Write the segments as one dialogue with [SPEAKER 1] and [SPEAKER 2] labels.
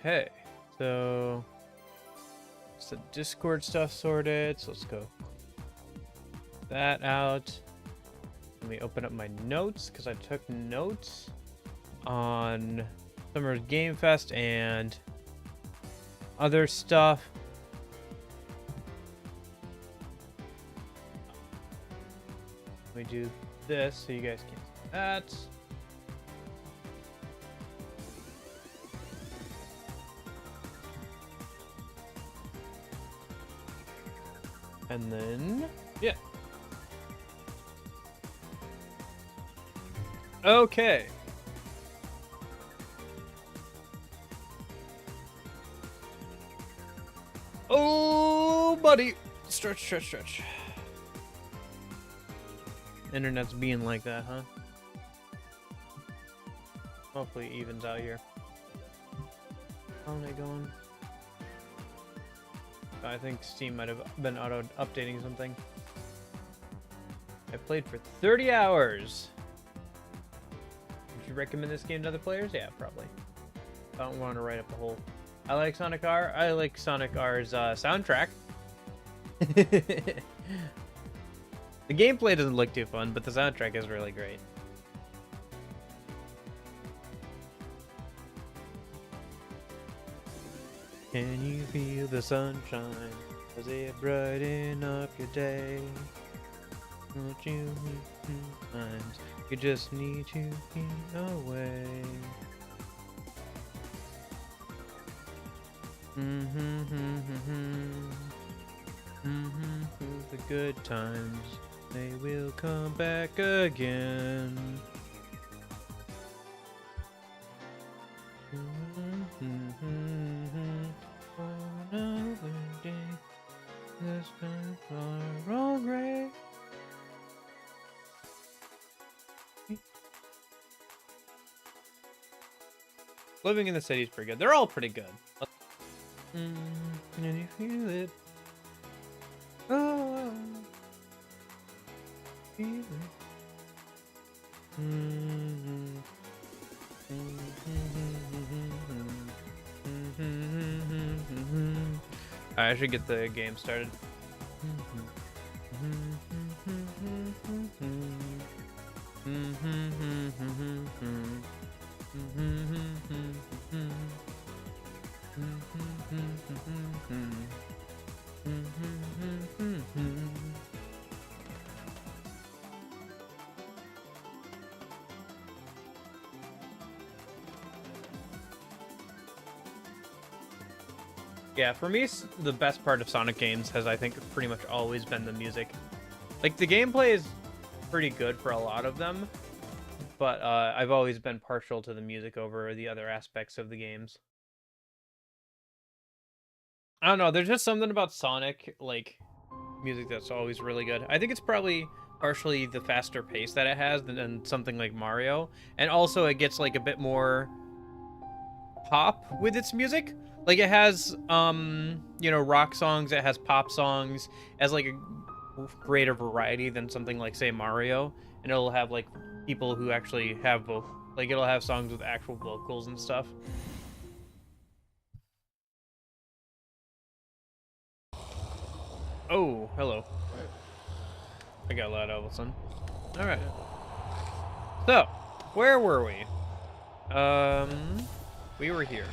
[SPEAKER 1] Okay, so it's the Discord stuff sorted. So let's go that out. Let me open up my notes because I took notes on Summer Game Fest and other stuff. Let me do this so you guys can see that. And then, yeah. Okay. Oh, buddy. Stretch, stretch, stretch. Internet's being like that, huh? Hopefully it evens out here. How am I going? I think Steam might have been auto-updating something. I played for 30 hours. Would you recommend this game to other players? Yeah, probably. I don't want to write up a whole... I like Sonic R. I like Sonic R's soundtrack. The gameplay doesn't look too fun, but the soundtrack is really great. Can you feel the sunshine? Does it brighten up your day? Don't you need times? You just need to get away. The good times, they will come back again. Another day, the skies are all gray. Living in the City is pretty good. They're all pretty good. Can you feel it? Oh, feel it. I should get the game started. Yeah, for me, the best part of Sonic games has, I think, pretty much always been the music. Like, the gameplay is pretty good for a lot of them, but I've always been partial to the music over the other aspects of the games. I don't know, there's just something about Sonic, like, music that's always really good. I think it's probably partially the faster pace that it has than something like Mario, and also it gets, like, a bit more pop with its music. Like, it has, you know, rock songs, it has pop songs, it has, like, a greater variety than something like, say, Mario, and it'll have, like, people who actually have like, it'll have songs with actual vocals and stuff. Oh, hello. I got loud all of a sudden. Alright. So, where were we? We were here.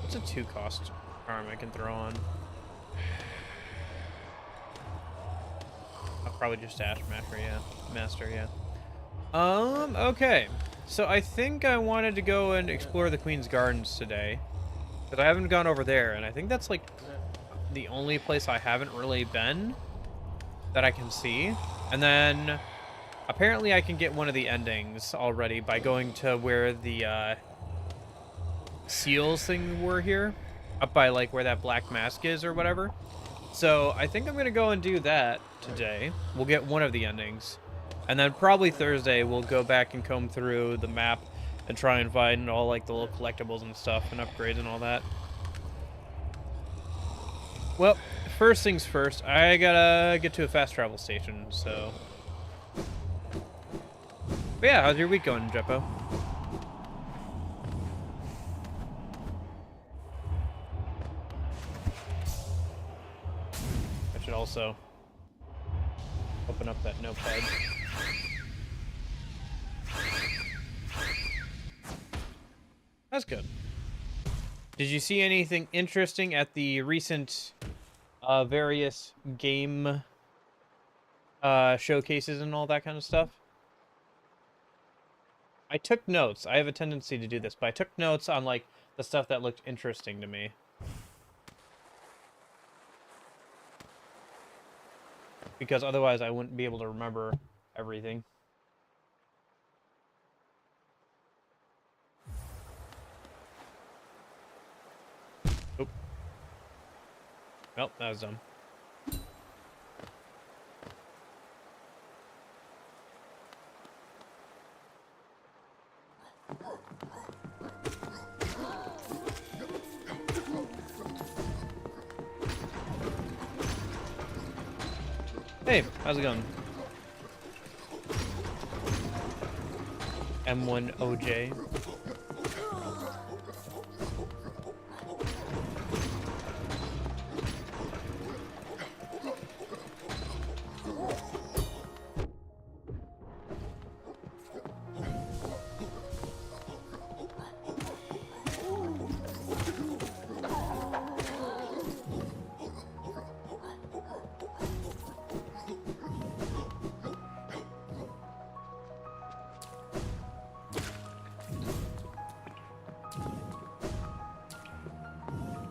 [SPEAKER 1] What's a 2-cost arm I can throw on? I'll probably just Ash Master, yeah. Master, yeah. Okay. So I think I wanted to go and explore the Queen's Gardens today. Because I haven't gone over there, and I think that's, like, the only place I haven't really been that I can see. And then, apparently I can get one of the endings already by going to where the, seals thing were here. Up by, like, where that black mask is or whatever. So, I think I'm gonna go and do that today. We'll get one of the endings. And then probably Thursday, we'll go back and comb through the map and try and find all, like, the little collectibles and stuff and upgrades and all that. Well, first things first, I gotta get to a fast travel station, so... But yeah, how's your week going, Jeppo? I should also open up that notepad. That's good. Did you see anything interesting at the recent various game showcases and all that kind of stuff? I took notes. I have a tendency to do this, but I took notes on like the stuff that looked interesting to me. Because otherwise I wouldn't be able to remember everything. Oop. Well, that was dumb. Hey, how's it going? M1OJ.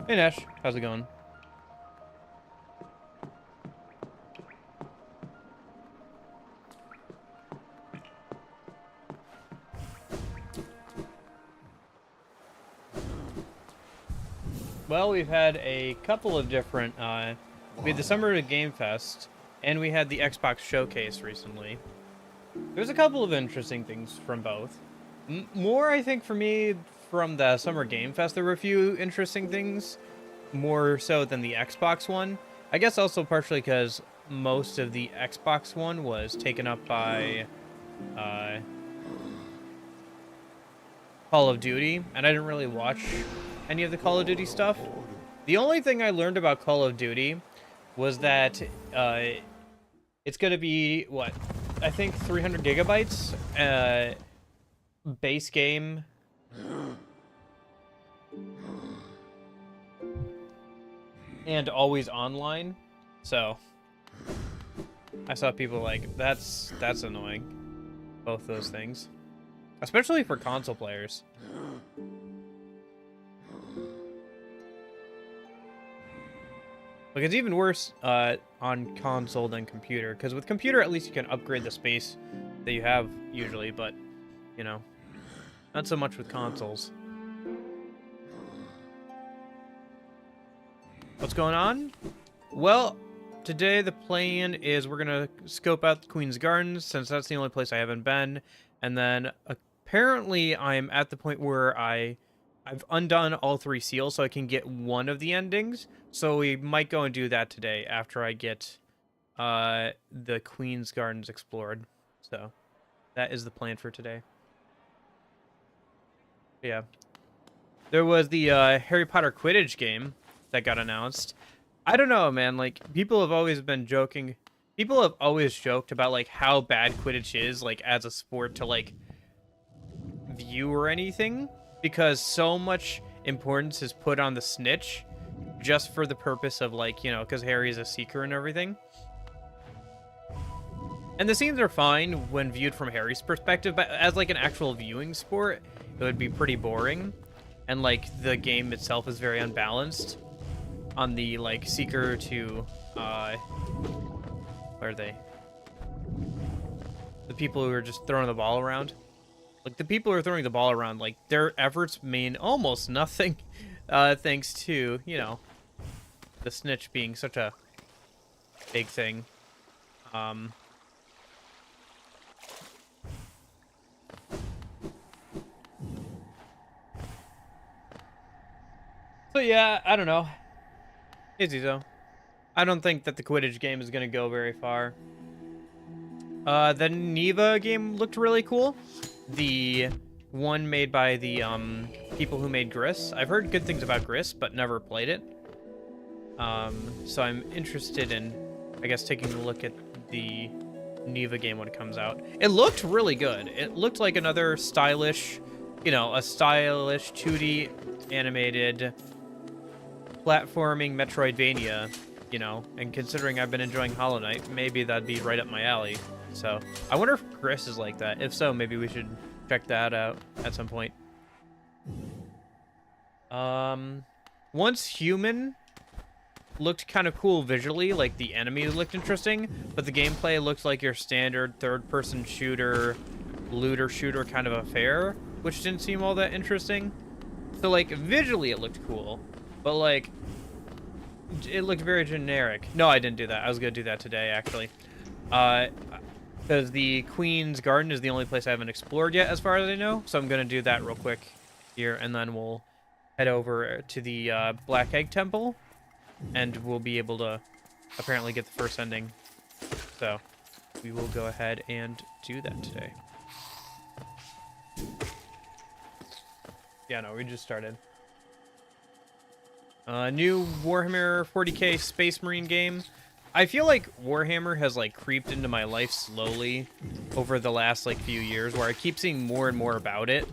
[SPEAKER 1] Hey Nash, how's it going? Well, we've had a couple of different, we had the Summer Game Fest, and we had the Xbox Showcase recently. There's a couple of interesting things from both. More, I think, for me, from the Summer Game Fest, there were a few interesting things, more so than the Xbox one. I guess also partially because most of the Xbox one was taken up by Call of Duty, and I didn't really watch any of the Call of Duty stuff. The only thing I learned about Call of Duty was that it's going to be, what, I think 300 gigabytes base game. And always online. So I saw people like, that's annoying. Both those things. Especially for console players. Like, it's even worse on console than computer. Because with computer, at least you can upgrade the space that you have usually. But, you know, not so much with consoles. What's going on? Well, today the plan is we're going to scope out the Queen's Gardens, since that's the only place I haven't been. And then apparently I'm at the point where I've undone all 3 seals so I can get one of the endings. So we might go and do that today after I get the Queen's Gardens explored. So that is the plan for today. Yeah. There was the Harry Potter Quidditch game that got announced. I don't know, man. Like, people have always been joking. People have always joked about, like, how bad Quidditch is, like, as a sport to, like, view or anything. Because so much importance is put on the snitch just for the purpose of, like, you know, because Harry's a seeker and everything. And the scenes are fine when viewed from Harry's perspective, but as, like, an actual viewing sport, it would be pretty boring. And, like, the game itself is very unbalanced on the, like, seeker to, where are they? The people who are just throwing the ball around. Like, the people who are throwing the ball around, like, their efforts mean almost nothing, thanks to, you know, the snitch being such a big thing. So yeah, I don't know. Easy though. I don't think that the Quidditch game is going to go very far. The Neva game looked really cool. The one made by the people who made Gris. I've heard good things about Gris, but never played it. So I'm interested in, I guess, taking a look at the Neva game when it comes out. It looked really good. It looked like another stylish, a stylish 2D animated platforming metroidvania, and considering I've been enjoying Hollow Knight, maybe that'd be right up my alley. So I wonder if Gris is like that. If so, maybe we should check that out at some point. Once Human looked kind of cool visually, like the enemy looked interesting, but the gameplay looked like your standard third-person shooter, looter shooter kind of affair, which didn't seem all that interesting. So like visually it looked cool, but like it looked very generic. No, I didn't do that. I was gonna do that today actually, because the Queen's Garden is the only place I haven't explored yet, as far as I know. So I'm gonna do that real quick here, and then we'll head over to the Black Egg Temple. And we'll be able to apparently get the first ending. So we will go ahead and do that today. Yeah, no, we just started. New Warhammer 40k Space Marine game. I feel like Warhammer has like creeped into my life slowly over the last like few years, where I keep seeing more and more about it.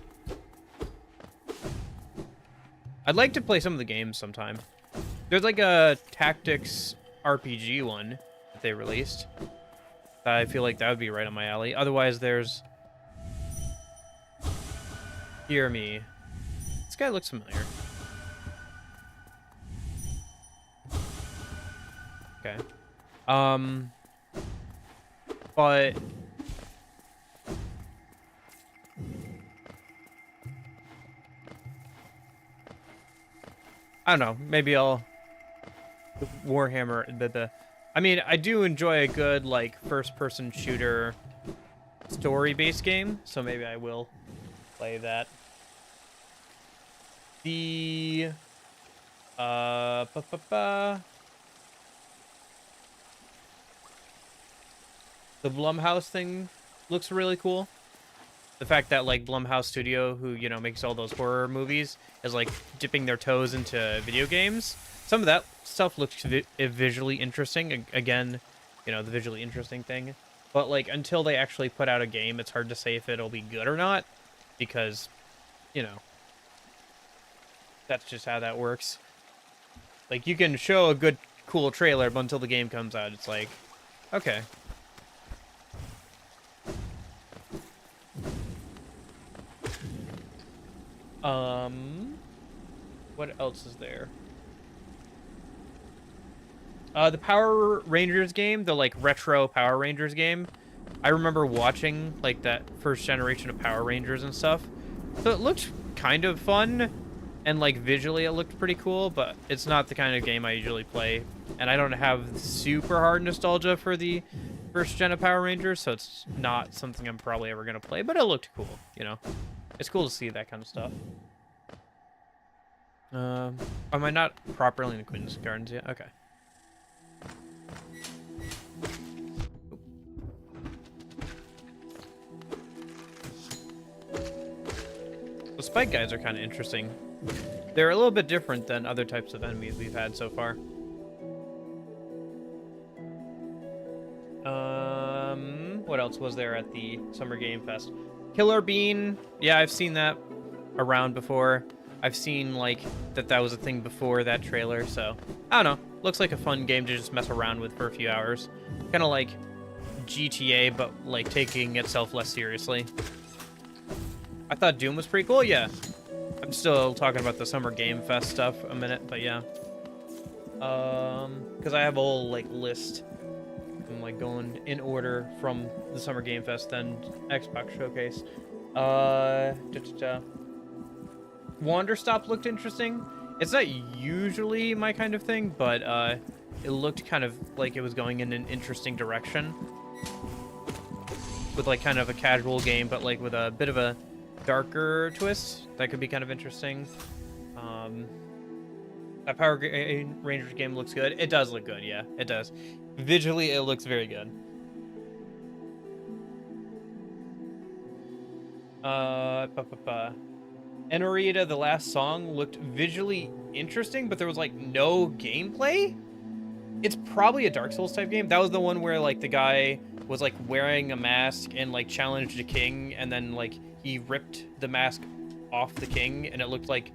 [SPEAKER 1] I'd like to play some of the games sometime. There's like a tactics RPG one that they released. I feel like that would be right on my alley. Otherwise, there's... Hear Me. This guy looks familiar. Okay. But... I don't know. Maybe I'll... Warhammer, I mean, I do enjoy a good, like, first-person shooter story-based game, so maybe I will play that. The, the Blumhouse thing looks really cool. The fact that, like, Blumhouse Studio, who, makes all those horror movies, is, like, dipping their toes into video games. Some of that stuff looks visually interesting. Again, the visually interesting thing. But, like, until they actually put out a game, it's hard to say if it'll be good or not. Because, that's just how that works. Like, you can show a good, cool trailer, but until the game comes out, it's like, okay. What else is there? The Power Rangers game, the, like, retro Power Rangers game. I remember watching, like, that first generation of Power Rangers and stuff. So it looked kind of fun, and, like, visually it looked pretty cool, but it's not the kind of game I usually play. And I don't have super hard nostalgia for the first gen of Power Rangers, so it's not something I'm probably ever going to play, but it looked cool, It's cool to see that kind of stuff. Am I not properly in the Queen's Gardens yet? Okay. The spike guys are kind of interesting. They're a little bit different than other types of enemies we've had so far. What else was there at the Summer Game Fest? Killer Bean. Yeah, I've seen that around before. I've seen, like, that was a thing before that trailer, so... I don't know. Looks like a fun game to just mess around with for a few hours. Kind of like GTA, but, like, taking itself less seriously. I thought Doom was pretty cool, yeah. I'm still talking about the Summer Game Fest stuff a minute, but yeah. Because I have a whole, like, list. I'm, like, going in order from the Summer Game Fest, then Xbox Showcase. Wanderstop looked interesting. It's not usually my kind of thing, but it looked kind of like it was going in an interesting direction. With, like, kind of a casual game, but, like, with a bit of a darker twist. That could be kind of interesting. That Power Rangers game looks good. It does look good, yeah. It does. Visually, it looks very good. Enorita, the last song, looked visually interesting, but there was like no gameplay. It's probably a Dark Souls type game. That was the one where like the guy was like wearing a mask and like challenged a king, and then like he ripped the mask off the king, and it looked like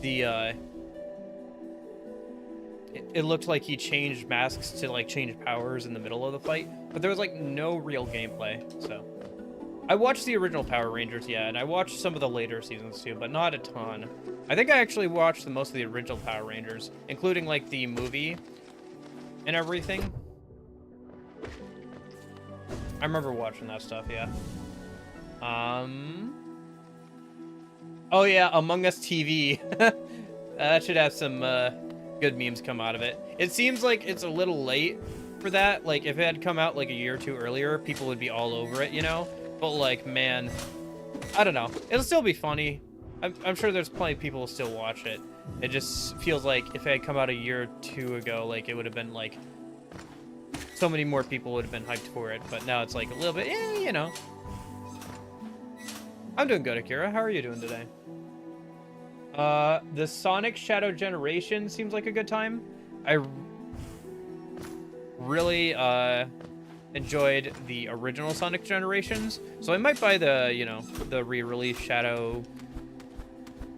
[SPEAKER 1] the it looked like he changed masks to like change powers in the middle of the fight, but there was like no real gameplay. So I watched the original Power Rangers, yeah, and I watched some of the later seasons too, but not a ton. I think I actually watched the most of the original Power Rangers, including like the movie and everything. I remember watching that stuff, yeah. Oh yeah, Among Us TV. That should have some good memes come out of it. It seems like it's a little late for that. Like if it had come out like a year or two earlier, people would be all over it, you know? But like, man, I don't know. It'll still be funny. I'm sure there's plenty of people who still watch it. It just feels like if it had come out a year or two ago, like it would have been like so many more people would have been hyped for it. But now it's like a little bit, you know. I'm doing good, Akira. How are you doing today? The Sonic Shadow Generation seems like a good time. I really enjoyed the original Sonic Generations, so I might buy the, you know, the re-release Shadow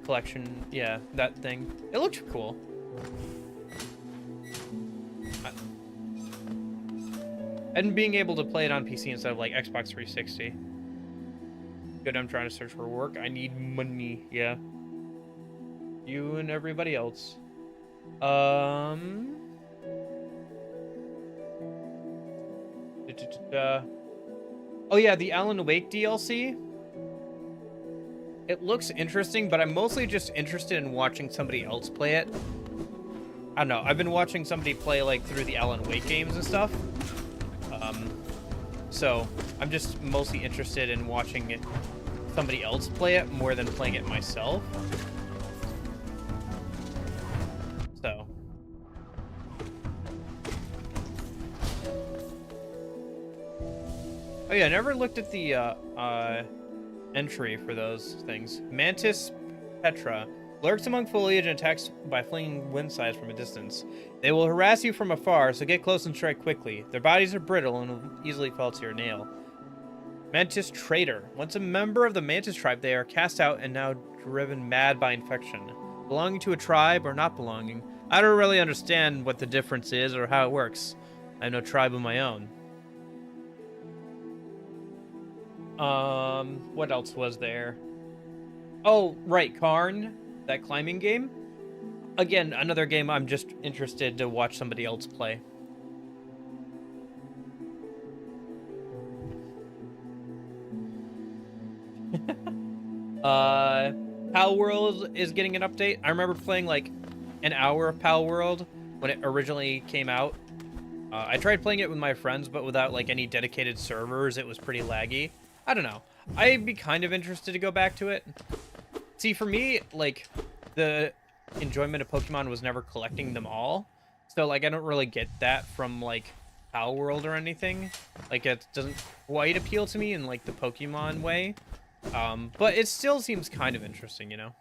[SPEAKER 1] collection. Yeah, that thing. It looked cool. And being able to play it on PC instead of like Xbox 360. Good, I'm trying to search for work. I need money. Yeah. You and everybody else. Oh yeah, the Alan Wake DLC. It looks interesting, but I'm mostly just interested in watching somebody else play it. I don't know. I've been watching somebody play like through the Alan Wake games and stuff. So I'm just mostly interested in watching somebody else play it more than playing it myself. So. Oh yeah, I never looked at the entry for those things. Mantis Petra lurks among foliage and attacks by flinging wind sides from a distance. They will harass you from afar, so get close and strike quickly. Their bodies are brittle and will easily fall to your nail. Mantis Traitor. Once a member of the Mantis tribe, they are cast out and now driven mad by infection. Belonging to a tribe or not belonging? I don't really understand what the difference is or how it works. I have no tribe of my own. What else was there? Oh, right, Karn, that climbing game. Again, another game I'm just interested to watch somebody else play. Pal World is getting an update. I remember playing like an hour of Pal World when it originally came out. I tried playing it with my friends, but without like any dedicated servers, it was pretty laggy. I don't know. I'd be kind of interested to go back to it. See, for me, like, the enjoyment of Pokemon was never collecting them all. So, like, I don't really get that from, like, Pal World or anything. Like, it doesn't quite appeal to me in, like, the Pokemon way. But it still seems kind of interesting, you know?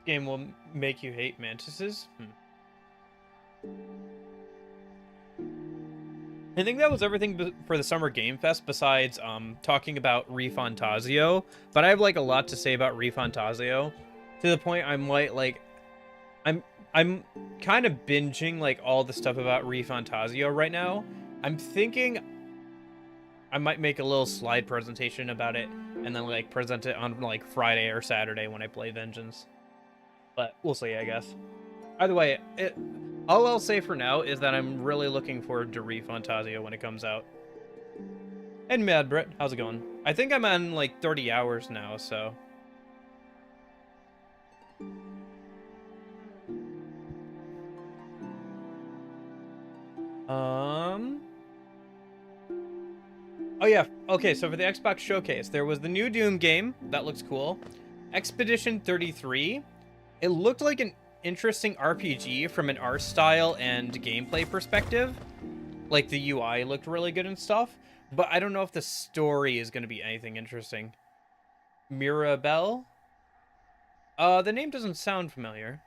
[SPEAKER 1] Game will make you hate mantises? I think that was everything for the Summer Game Fest besides talking about ReFantazio. But I have like a lot to say about ReFantazio to the point I'm like I'm kind of binging like all the stuff about ReFantazio right now. I'm thinking I might make a little slide presentation about it and then like present it on like Friday or Saturday when I play Vengeance. But we'll see, I guess. Either way, all I'll say for now is that I'm really looking forward to ReFantazio when it comes out. And Mad Brit, how's it going? I think I'm on like 30 hours now, so. Oh yeah, okay, so for the Xbox Showcase, there was the new Doom game. That looks cool. Expedition 33. It looked like an interesting RPG from an art style and gameplay perspective. Like, the UI looked really good and stuff, but I don't know if the story is going to be anything interesting. Mirabelle? The name doesn't sound familiar.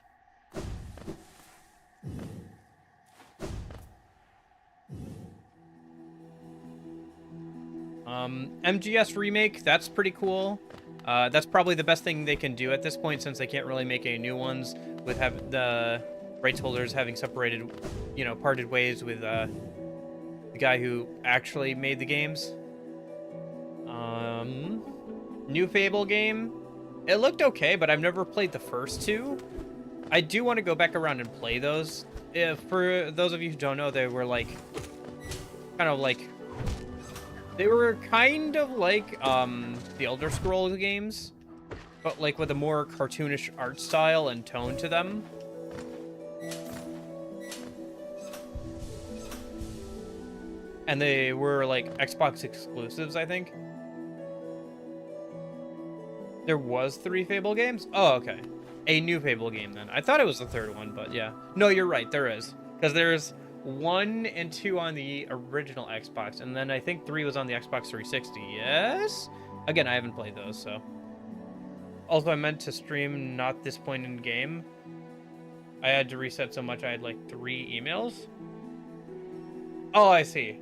[SPEAKER 1] MGS Remake, that's pretty cool. That's probably the best thing they can do at this point, since they can't really make any new ones with the rights holders having separated, you know, parted ways with the guy who actually made the games. New Fable game. It looked okay, but I've never played the first two. I do want to go back around and play those. For those of you who don't know, they were like, they were kind of like the Elder Scrolls games, but like with a more cartoonish art style and tone to them. And they were like Xbox exclusives, I think. There was 3 Fable games? Oh, okay. A new Fable game then. I thought it was the 3rd one, but yeah. No, you're right, there is. Because there's 1 and 2 on the original Xbox, and then I think 3 was on the Xbox 360. Yes? Again, I haven't played those, so. Also, I meant to stream not this point in the game. I had to reset so much I had like 3 emails. Oh, I see.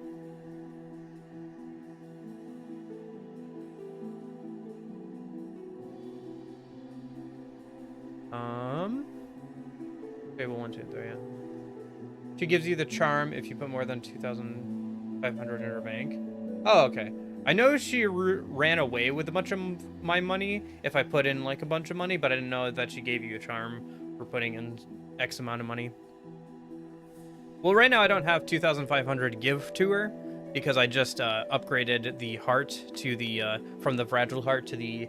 [SPEAKER 1] Fable 1, 2, 3, yeah. She gives you the charm if you put more than 2,500 in her bank. Oh, okay. I know she ran away with a bunch of my money if I put in like a bunch of money, but I didn't know that she gave you a charm for putting in X amount of money. Well, right now I don't have 2,500 to give to her because I just upgraded the heart to the from the fragile heart to the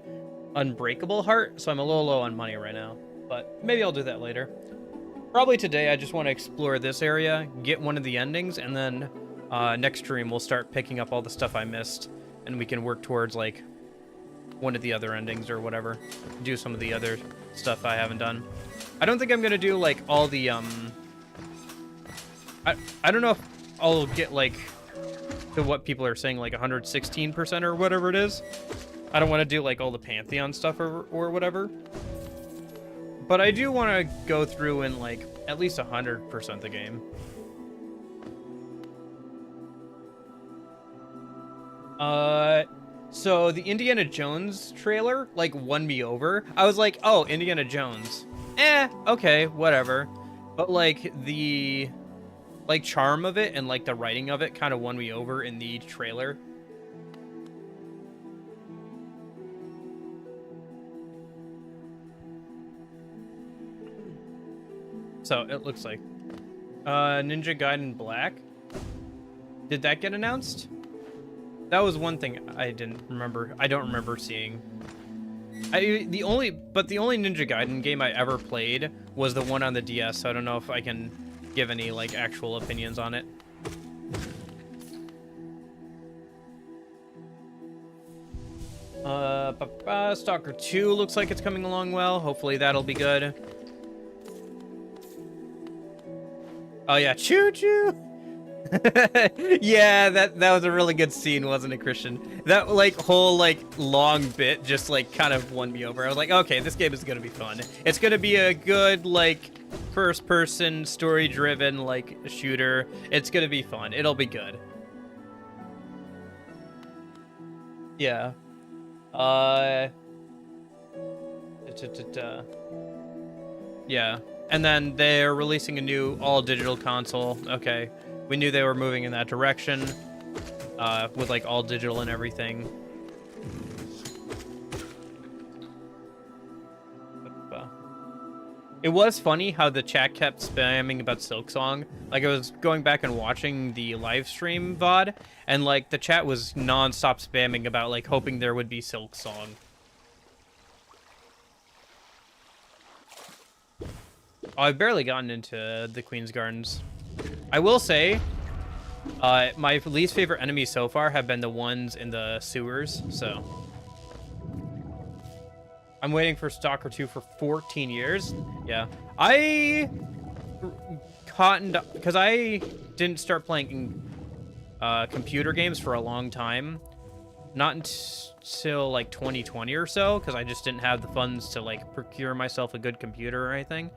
[SPEAKER 1] unbreakable heart, so I'm a little low on money right now. But maybe I'll do that later. Probably today I just want to explore this area, get one of the endings, and then next stream we'll start picking up all the stuff I missed, and we can work towards like one of the other endings or whatever. Do some of the other stuff I haven't done. I don't think I'm gonna do like all the I don't know if I'll get like to what people are saying, like 116% or whatever it is. I don't want to do like all the Pantheon stuff or whatever. But I do want to go through and like at least 100% the game. So the Indiana Jones trailer like won me over. I was like, oh, Indiana Jones. Okay, whatever. But like the charm of it and like the writing of it kind of won me over in the trailer. So it looks like Ninja Gaiden Black. Did that get announced? That was one thing I didn't remember. I don't remember seeing. The only Ninja Gaiden game I ever played was the one on the DS. So I don't know if I can give any like actual opinions on it. Stalker 2 looks like it's coming along well. Hopefully that'll be good. Oh yeah, choo choo. Yeah, that was a really good scene, wasn't it, Christian? That like whole like long bit just like kind of won me over. I was like, okay, this game is gonna be fun. It's gonna be a good like first person story driven like shooter. It's gonna be fun. It'll be good. Yeah. Yeah. And then they're releasing a new all-digital console. Okay. We knew they were moving in that direction. With, like, all-digital and everything. It was funny how the chat kept spamming about Silksong. Like, I was going back and watching the live stream VOD, and, like, the chat was non-stop spamming about, like, hoping there would be Silksong. Oh, I've barely gotten into the Queen's Gardens. I will say, my least favorite enemies so far have been the ones in the sewers, so. I'm waiting for Stalker 2 for 14 years. Yeah. I cottoned because I didn't start playing computer games for a long time. Not until like 2020 or so, because I just didn't have the funds to like procure myself a good computer or anything.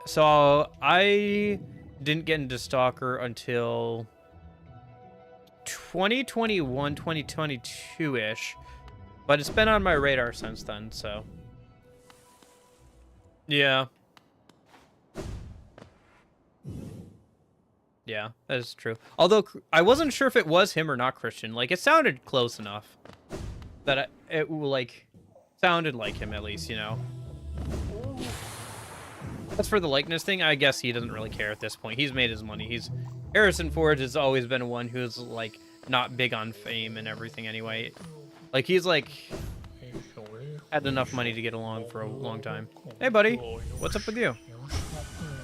[SPEAKER 1] So I didn't get into Stalker until 2021, 2022-ish. But it's been on my radar since then, so. Yeah. Yeah, that is true. Although, I wasn't sure if it was him or not Christian. Like, it sounded close enough. That it, like, sounded like him at least, you know? As for the likeness thing, I guess he doesn't really care at this point. He's made his money. Harrison Ford has always been one who's, like, not big on fame and everything anyway. Like, he's, like, had enough money to get along for a long time. Hey, buddy. What's up with you?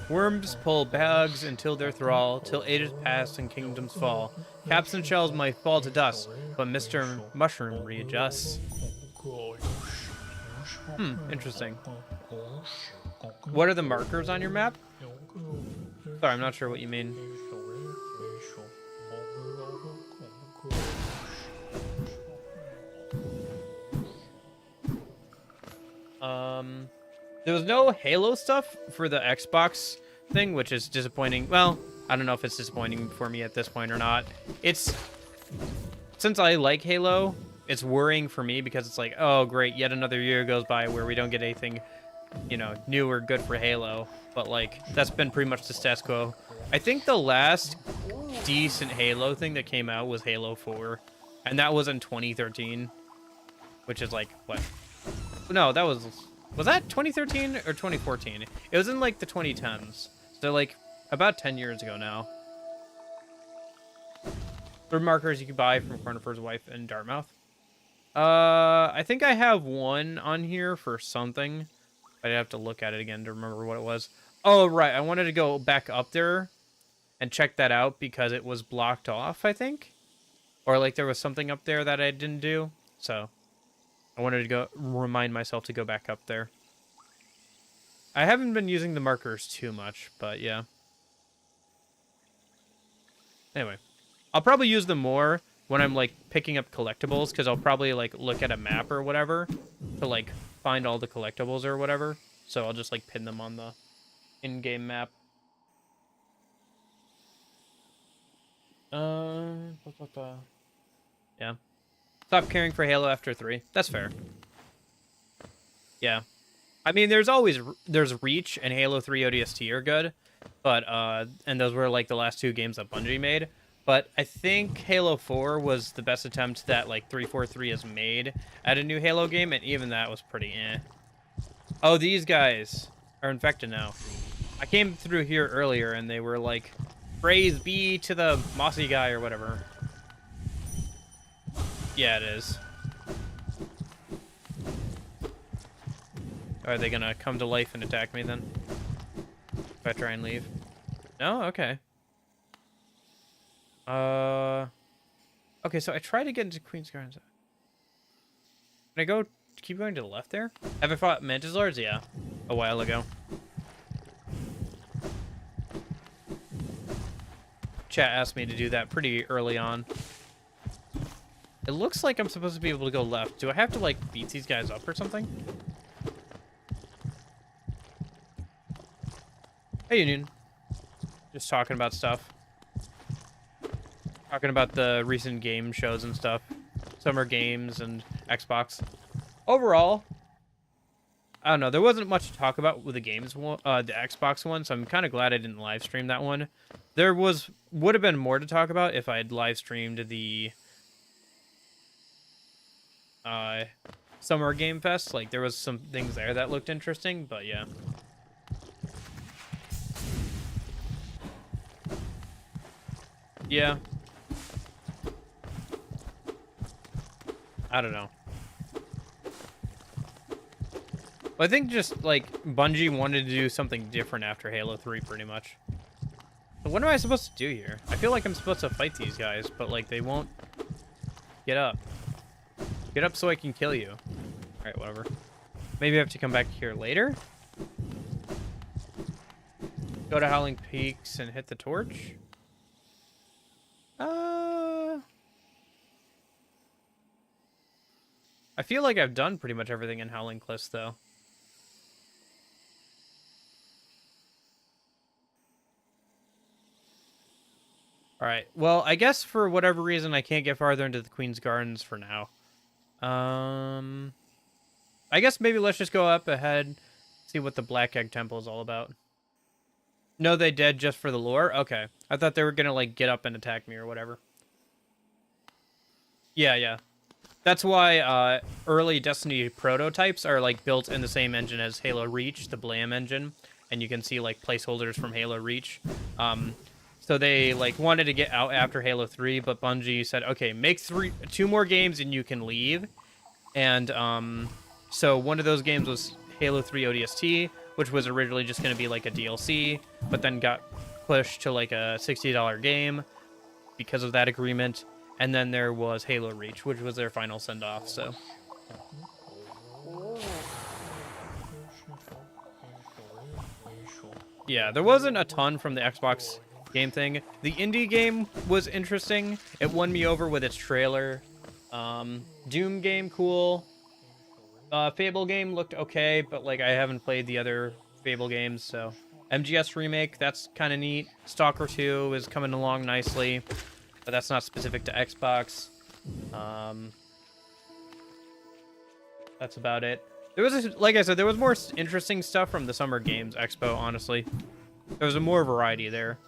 [SPEAKER 1] Worms pull bags until their thrall, till ages pass and kingdoms fall. Caps and shells might fall to dust, but Mr. Mushroom readjusts. Interesting. What are the markers on your map? Sorry, I'm not sure what you mean. There was no Halo stuff for the Xbox thing, which is disappointing. Well, I don't know if it's disappointing for me at this point or not. Since I like Halo, it's worrying for me because it's like, oh, great, yet another year goes by where we don't get anything, you know, new or good for Halo. But, like, that's been pretty much the status quo. I think the last decent Halo thing that came out was Halo 4, and that was in 2013, which is, like, what? No, that was that 2013 or 2014? It was in, like, the 2010s. So, like, about 10 years ago now. Third markers you can buy from Cornifer's wife in Dartmouth. I think I have one on here for something. I'd have to look at it again to remember what it was. Oh, right. I wanted to go back up there and check that out because it was blocked off, I think. Or, like, there was something up there that I didn't do. So, I wanted to go remind myself to go back up there. I haven't been using the markers too much, but yeah. Anyway, I'll probably use them more when I'm, like, picking up collectibles, because I'll probably, like, look at a map or whatever to, like, find all the collectibles or whatever. So I'll just, like, pin them on the in-game map. Yeah. Stop caring for Halo after 3. That's fair. Yeah. I mean, there's Reach and Halo 3 ODST are good, but and those were like the last two games that Bungie made. But I think Halo 4 was the best attempt that like 343 has made at a new Halo game, and even that was pretty eh. Oh, these guys are infected now. I came through here earlier and they were like, "Praise be to the mossy guy" or whatever. Yeah, it is. Are they gonna come to life and attack me then? If I try and leave? No? Okay. Okay, so I tried to get into Queen's Gardens. Can I keep going to the left there? Have I fought Mantis Lords? Yeah. A while ago. Chat asked me to do that pretty early on. It looks like I'm supposed to be able to go left. Do I have to, like, beat these guys up or something? Hey, Union. Just talking about stuff. Talking about the recent game shows and stuff. Summer games and Xbox. Overall, I don't know. There wasn't much to talk about with the games one, the Xbox one, so I'm kind of glad I didn't live stream that one. There would have been more to talk about if I had live streamed the Summer Game Fest. Like, there was some things there that looked interesting, but yeah. Yeah. I don't know. Well, I think just, like, Bungie wanted to do something different after Halo 3, pretty much. But what am I supposed to do here? I feel like I'm supposed to fight these guys, but, like, they won't get up. Get up so I can kill you. Alright, whatever. Maybe I have to come back here later? Go to Howling Peaks and hit the torch? I feel like I've done pretty much everything in Howling Cliffs, though. Alright, well, I guess for whatever reason I can't get farther into the Queen's Gardens for now. I guess maybe let's just go up ahead, see what the Black Egg Temple is all about. No, they did just for the lore? Okay. I thought they were gonna, like, get up and attack me or whatever. Yeah, yeah. That's why early Destiny prototypes are, like, built in the same engine as Halo Reach, the Blam engine. And you can see, like, placeholders from Halo Reach. So they, like, wanted to get out after Halo 3, but Bungie said, okay, make 2 more games and you can leave. And, so one of those games was Halo 3 ODST, which was originally just going to be, like, a DLC, but then got pushed to, like, a $60 game because of that agreement. And then there was Halo Reach, which was their final send-off, so... Yeah, there wasn't a ton from the Xbox game thing. The indie game was interesting. It won me over with its trailer. Doom game, cool. Fable game looked okay, but, like, I haven't played the other Fable games, so... MGS Remake, that's kind of neat. Stalker 2 is coming along nicely. But that's not specific to Xbox. That's about it. There was, like I said, there was more interesting stuff from the Summer Games Expo, honestly. There was a more variety there.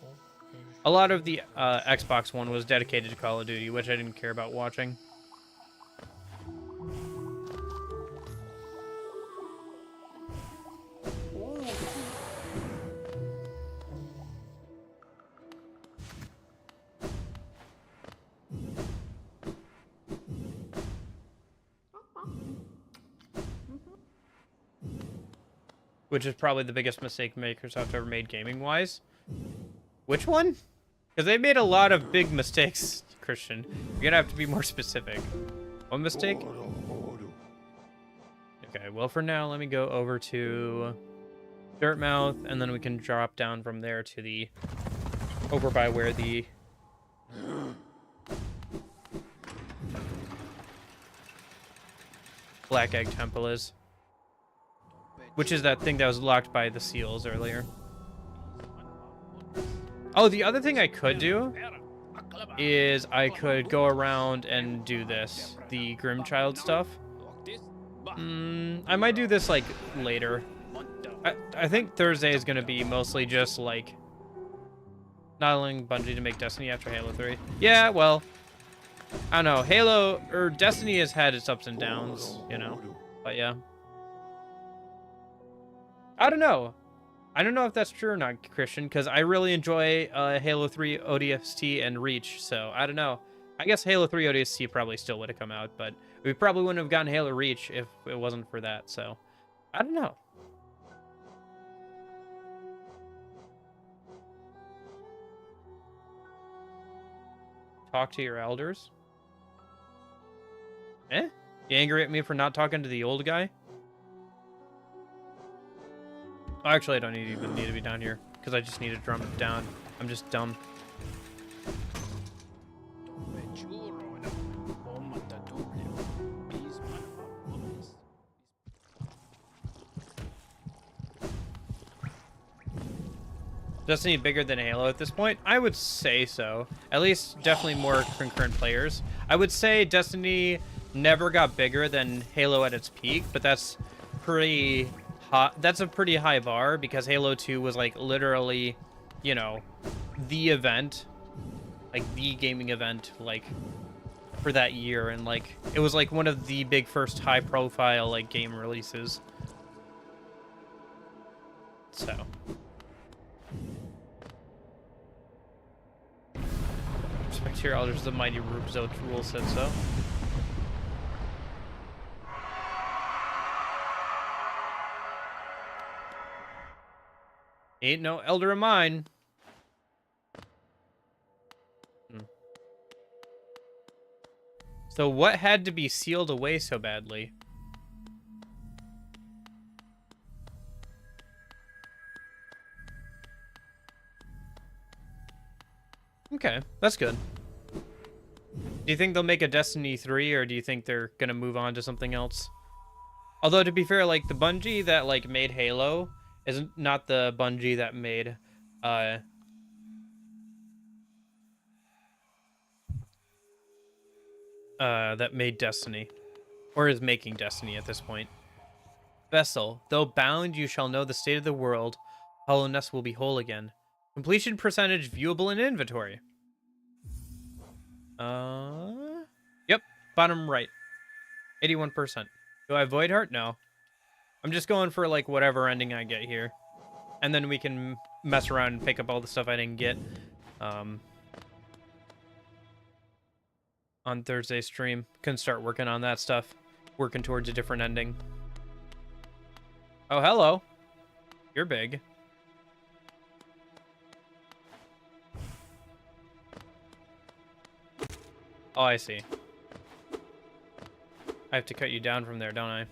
[SPEAKER 1] A lot of the Xbox one was dedicated to Call of Duty, which I didn't care about watching. Which is probably the biggest mistake Microsoft ever made gaming-wise. Which one? Because they made a lot of big mistakes, Christian. You're gonna have to be more specific. One mistake? Okay, well for now, let me go over to Dirtmouth, and then we can drop down from there to the... over by where the... Black Egg Temple is. Which is that thing that was locked by the seals earlier. Oh, the other thing I could do is I could go around and do this. The Grimchild stuff. I might do this, like, later. I think Thursday is going to be mostly just, like, not allowing Bungie to make Destiny after Halo 3. Yeah, well, I don't know. Halo, or Destiny has had its ups and downs, you know. But, yeah. I don't know. I don't know if that's true or not, Christian, because I really enjoy Halo 3 ODST and Reach, so I don't know. I guess Halo 3 ODST probably still would have come out, but we probably wouldn't have gotten Halo Reach if it wasn't for that, so I don't know. Talk to your elders? Eh? You angry at me for not talking to the old guy? Oh, actually, I don't even need to be down here, because I just need to drum it down. I'm just dumb. Destiny bigger than Halo at this point? I would say so. At least, definitely more concurrent players. I would say Destiny never got bigger than Halo at its peak, but that's pretty... that's a pretty high bar because Halo 2 was like literally, you know, the event, like the gaming event, like for that year, and like it was like one of the big first high profile like game releases. So respect to your elders, the mighty Rubzo rule said so. Ain't no elder of mine. So what had to be sealed away so badly? Okay, that's good. Do you think they'll make a Destiny 3, or do you think they're gonna move on to something else? Although, to be fair, like, the Bungie that, like, made Halo is not the Bungie that made, Destiny. Or is making Destiny at this point. Vessel, though bound, you shall know the state of the world. Hollowness will be whole again. Completion percentage viewable in inventory. Yep, bottom right. 81%. Do I Void Heart? No. I'm just going for, like, whatever ending I get here. And then we can mess around and pick up all the stuff I didn't get on Thursday's stream. Can start working on that stuff. Working towards a different ending. Oh, hello. You're big. Oh, I see. I have to cut you down from there, don't I?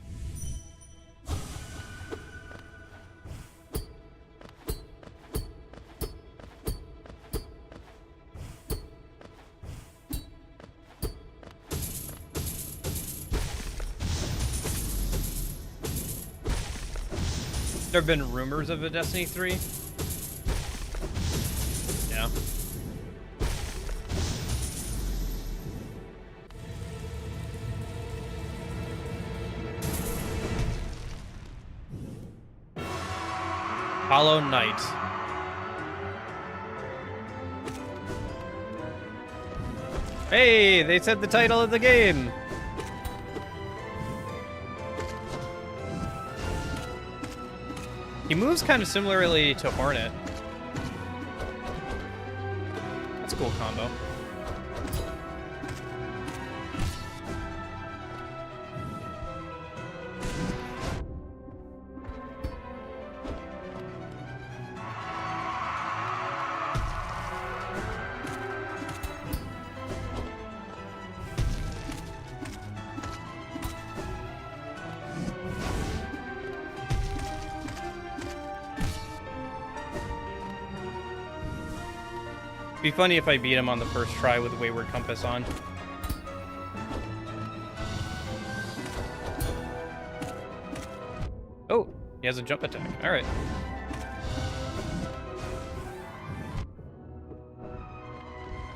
[SPEAKER 1] There have been rumors of a Destiny 3. Yeah. Hollow Knight. Hey, they said the title of the game. He moves kind of similarly to Hornet. That's a cool combo. Be funny if I beat him on the first try with Wayward Compass on. Oh, he has a jump attack. All right.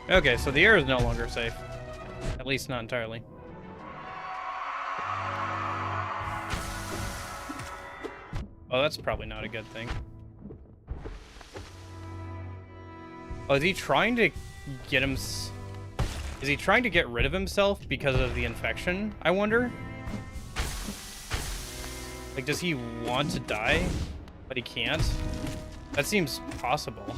[SPEAKER 1] Okay, so the air is no longer safe. At least not entirely. Oh, that's probably not a good thing. Oh, is he trying to get him... Is he trying to get rid of himself because of the infection, I wonder? Like, does he want to die, but he can't? That seems possible.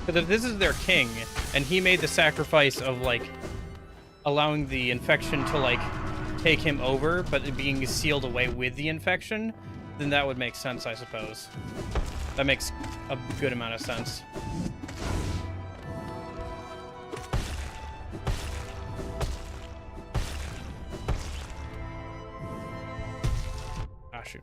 [SPEAKER 1] Because if this is their king, and he made the sacrifice of, like, allowing the infection to, like, take him over, but being sealed away with the infection... then that would make sense, I suppose. That makes a good amount of sense. Ah, shoot.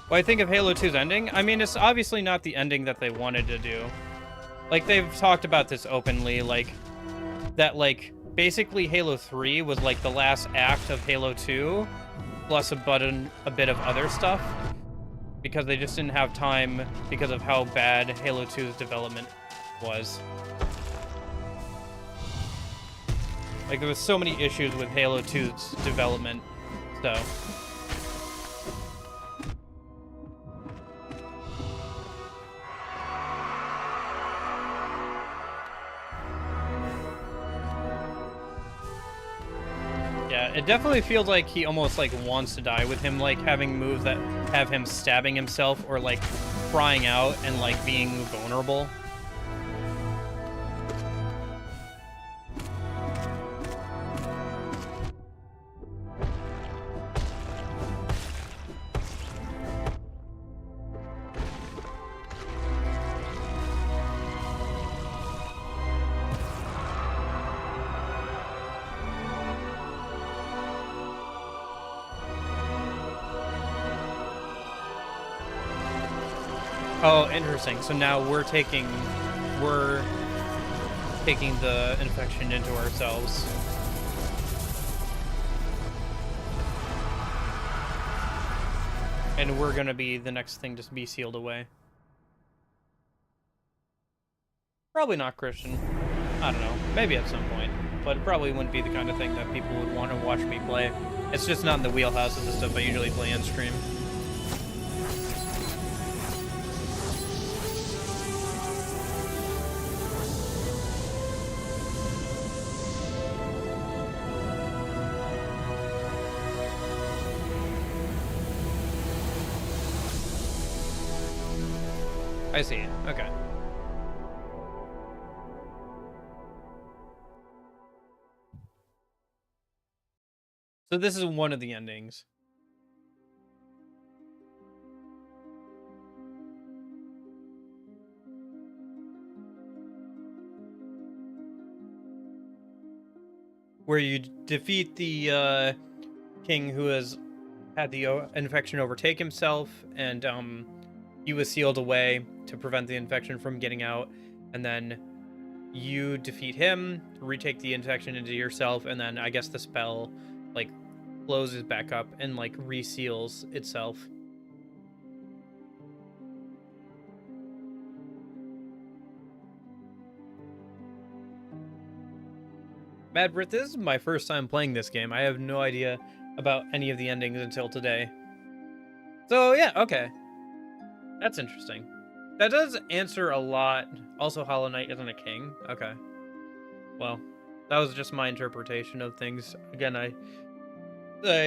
[SPEAKER 1] Well, I think of Halo 2's ending. I mean, it's obviously not the ending that they wanted to do. Like, they've talked about this openly, like, that, like, basically Halo 3 was, like, the last act of Halo 2, plus a bit of other stuff, because they just didn't have time because of how bad Halo 2's development was. Like, there was so many issues with Halo 2's development, so... It definitely feels like he almost, like, wants to die with him, like, having moves that have him stabbing himself or, like, crying out and, like, being vulnerable. Oh, interesting. So now we're taking the infection into ourselves. And we're gonna be the next thing to be sealed away. Probably not Christian. I don't know. Maybe at some point. But it probably wouldn't be the kind of thing that people would want to watch me play. It's just not in the wheelhouse of the stuff I usually play on stream. I see. Okay. So this is one of the endings. Where you defeat the king who has had the infection overtake himself, and he was sealed away to prevent the infection from getting out, and then you defeat him, retake the infection into yourself, and then I guess the spell like closes back up and like reseals itself. Mad Brit, this is my first time playing this game. I have no idea about any of the endings until today. So yeah, okay. That's interesting. That does answer a lot. Also, Hollow Knight isn't a king. Okay. Well, that was just my interpretation of things. Again, I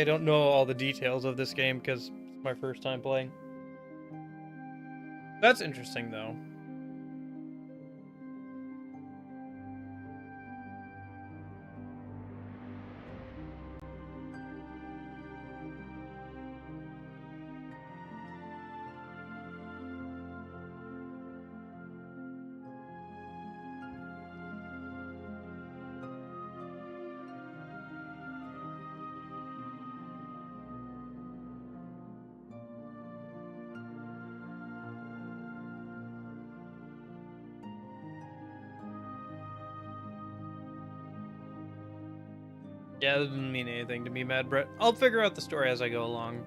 [SPEAKER 1] don't know all the details of this game because it's my first time playing. That's interesting, though. Yeah, that doesn't mean anything to me, Mad Brit. I'll figure out the story as I go along.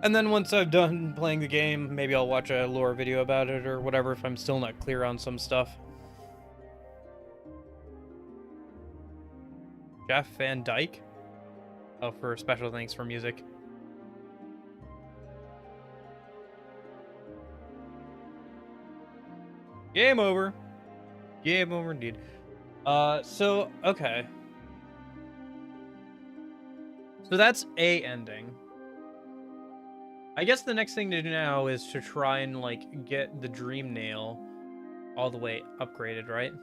[SPEAKER 1] And then once I've done playing the game, maybe I'll watch a lore video about it or whatever if I'm still not clear on some stuff. Jeff Van Dyke? Oh, for special thanks for music. Game over. Game over indeed. So, okay. So that's a ending. I guess the next thing to do now is to try and, like, get the Dream Nail all the way upgraded, right?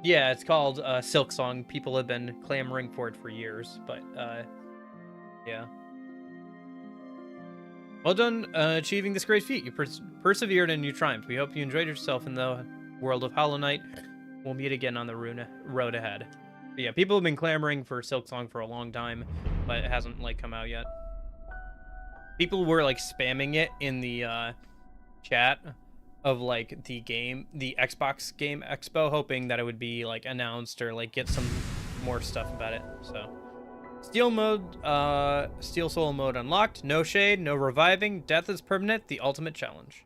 [SPEAKER 1] Yeah, it's called Silk Song. People have been clamoring for it for years, but, yeah. Well done achieving this great feat. You persevered and you triumphed. We hope you enjoyed yourself in the world of Hollow Knight. We'll meet again on the road ahead. But yeah, people have been clamoring for Silk Song for a long time, but it hasn't, like, come out yet. People were, like, spamming it in the chat of, like, the Xbox Game Expo, hoping that it would be, like, announced or, like, get some more stuff about it, so... Steel Soul mode unlocked. No shade, no reviving. Death is permanent. The ultimate challenge.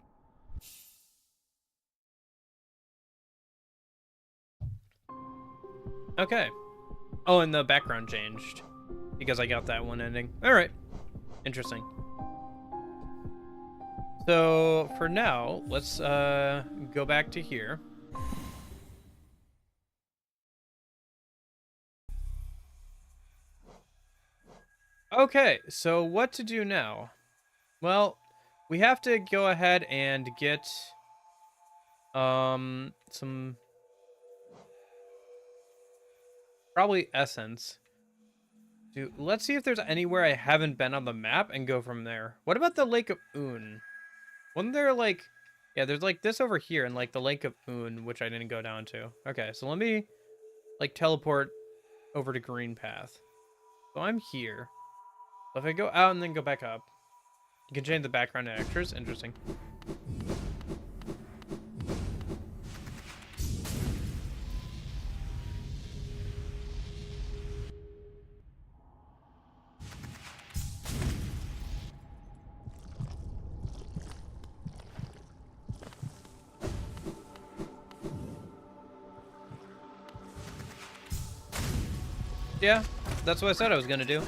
[SPEAKER 1] Okay. Oh, and the background changed because I got that one ending. All right. Interesting. So for now, let's go back to here. Okay, so what to do now? Well, we have to go ahead and get some probably essence. Dude, let's see if there's anywhere I haven't been on the map and go from there. What about the Lake of Un? Wasn't there, like... Yeah, there's, like, this over here and, like, the Lake of Un, which I didn't go down to. Okay, so let me, like, teleport over to Green Path. So I'm here. So if I go out and then go back up, you can change the background and extras. Interesting. Yeah, that's what I said I was gonna do.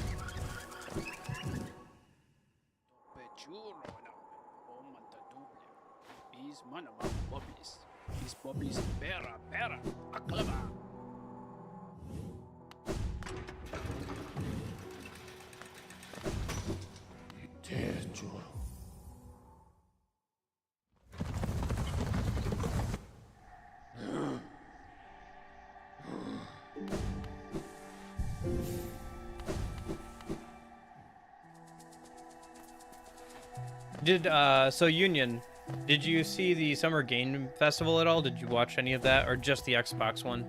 [SPEAKER 1] So Union, did you see the Summer Game Festival at all? Did you watch any of that, or just the Xbox one?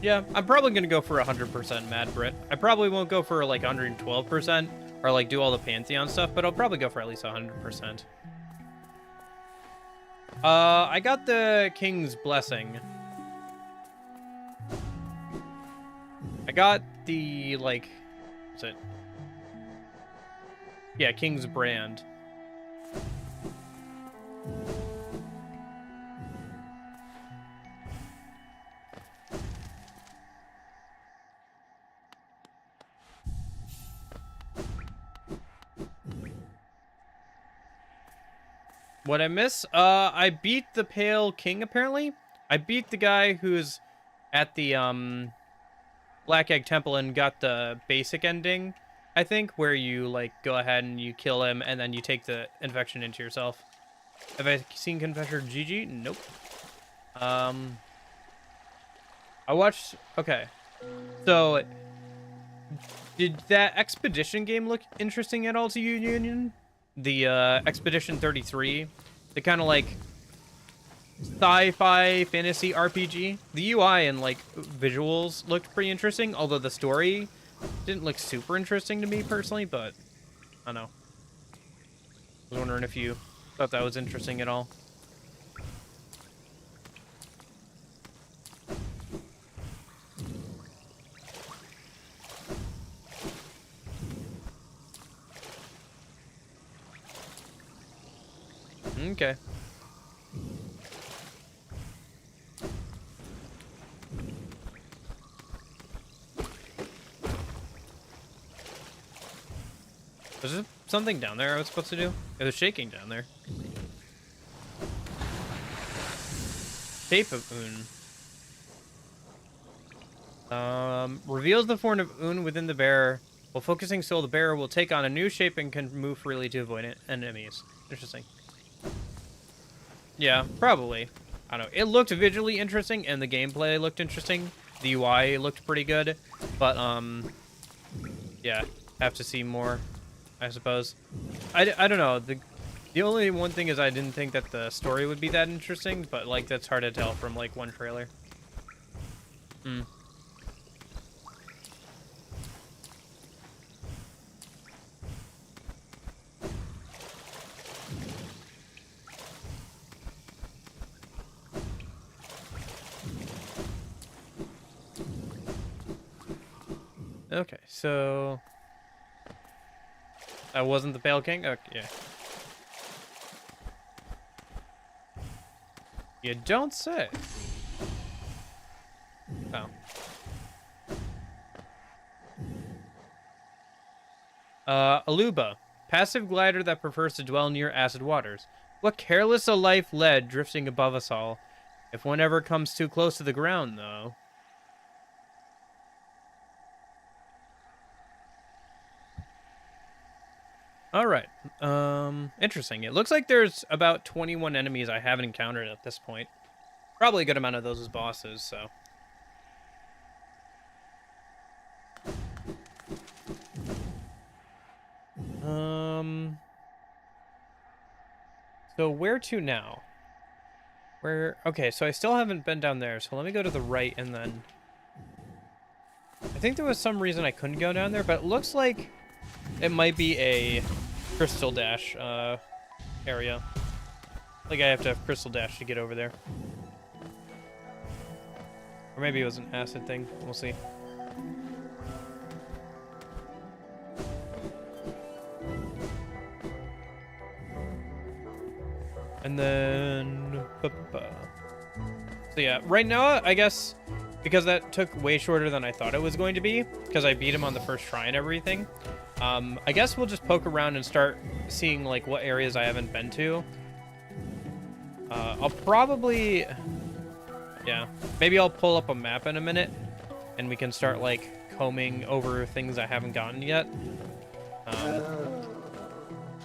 [SPEAKER 1] Yeah, I'm probably gonna go for 100% Mad Brit. I probably won't go for like 112% or like do all the Pantheon stuff, but I'll probably go for at least 100%. I got the King's Blessing. I got the, like, what's it? Yeah, King's Brand. What I miss? I beat the Pale King, apparently. I beat the guy who's at the, Black Egg Temple and got the basic ending, I think, where you, like, go ahead and you kill him and then you take the infection into yourself. Have I seen Confessor GG? Nope. I watched... Okay. So, did that Expedition game look interesting at all to you, Union? The, Expedition 33? The kind of, like, sci-fi fantasy RPG. The UI and, like, visuals looked pretty interesting, although the story didn't look super interesting to me personally, but I don't know. I was wondering if you thought that was interesting at all. Okay. Was there something down there I was supposed to do? It was shaking down there. Shape of Un. Reveals the form of Un within the bearer. While focusing soul, the bearer will take on a new shape and can move freely to avoid enemies. Interesting. Yeah, probably. I don't know. It looked visually interesting, and the gameplay looked interesting. The UI looked pretty good, but, yeah, have to see more, I suppose. I don't know. The only one thing is I didn't think that the story would be that interesting, but, like, that's hard to tell from, like, one trailer. Hmm. Okay, so... That wasn't the Pale King? Okay, yeah. You don't say. Oh. Aluba. Passive glider that prefers to dwell near acid waters. What careless a life led drifting above us all. If one ever comes too close to the ground, though... Alright. Interesting. It looks like there's about 21 enemies I haven't encountered at this point. Probably a good amount of those as bosses, so... So where to now? Where? Okay, so I still haven't been down there. So let me go to the right and then... I think there was some reason I couldn't go down there, but it looks like it might be a Crystal Dash area. Like I have to have Crystal Dash to get over there. Or maybe it was an acid thing. We'll see. And then... So yeah, right now, I guess, because that took way shorter than I thought it was going to be, because I beat him on the first try and everything, I guess we'll just poke around and start seeing, like, what areas I haven't been to. I'll probably... Yeah, maybe I'll pull up a map in a minute, and we can start, like, combing over things I haven't gotten yet.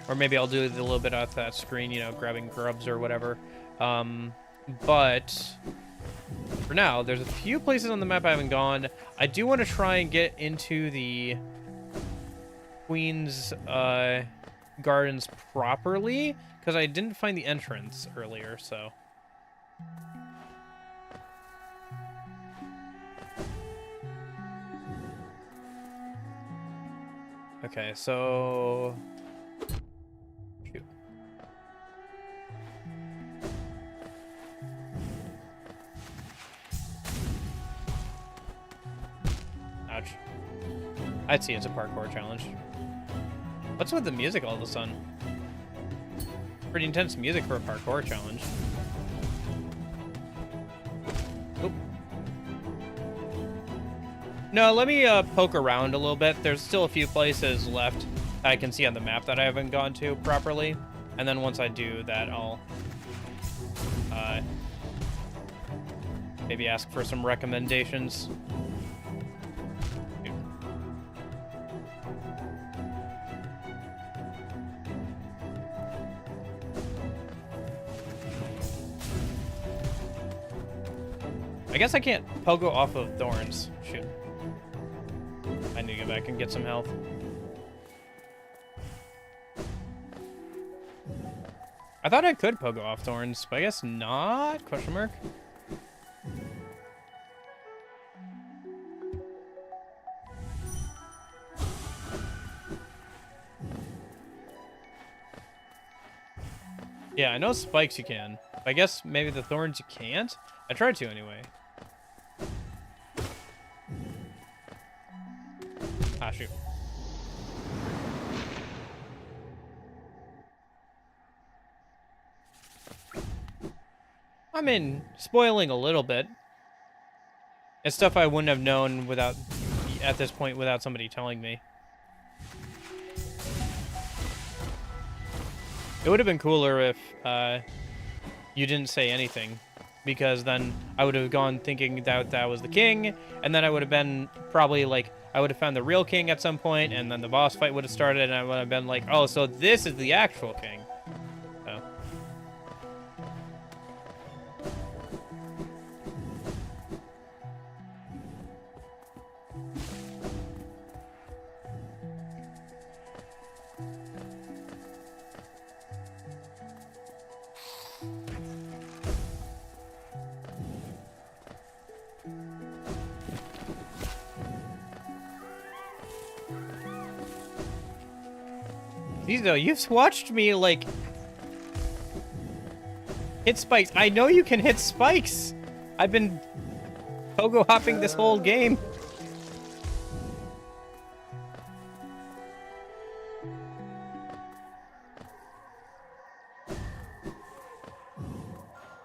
[SPEAKER 1] Or maybe I'll do it a little bit off that screen, you know, grabbing grubs or whatever. But for now, there's a few places on the map I haven't gone. I do want to try and get into the Queen's Gardens properly, because I didn't find the entrance earlier, so... Okay, so... Shoot. Ouch. I'd see it's a parkour challenge. What's with the music all of a sudden? Pretty intense music for a parkour challenge. Oop. No, let me poke around a little bit. There's still a few places left I can see on the map that I haven't gone to properly. And then once I do that, I'll maybe ask for some recommendations. I guess I can't pogo off of thorns. Shoot. I need to go back and get some health. I thought I could pogo off thorns, but I guess not? Question mark. Yeah, I know spikes you can. But I guess maybe the thorns you can't? I tried to anyway. Ah, shoot. I mean, spoiling a little bit. It's stuff I wouldn't have known without, at this point, without somebody telling me. It would have been cooler if you didn't say anything, because then I would have gone thinking that that was the king, and then I would have been probably like, I would have found the real king at some point, and then the boss fight would have started, and I would have been like, oh, so this is the actual king. So. These though, you've watched me like hit spikes. I know you can hit spikes. I've been pogo hopping this whole game.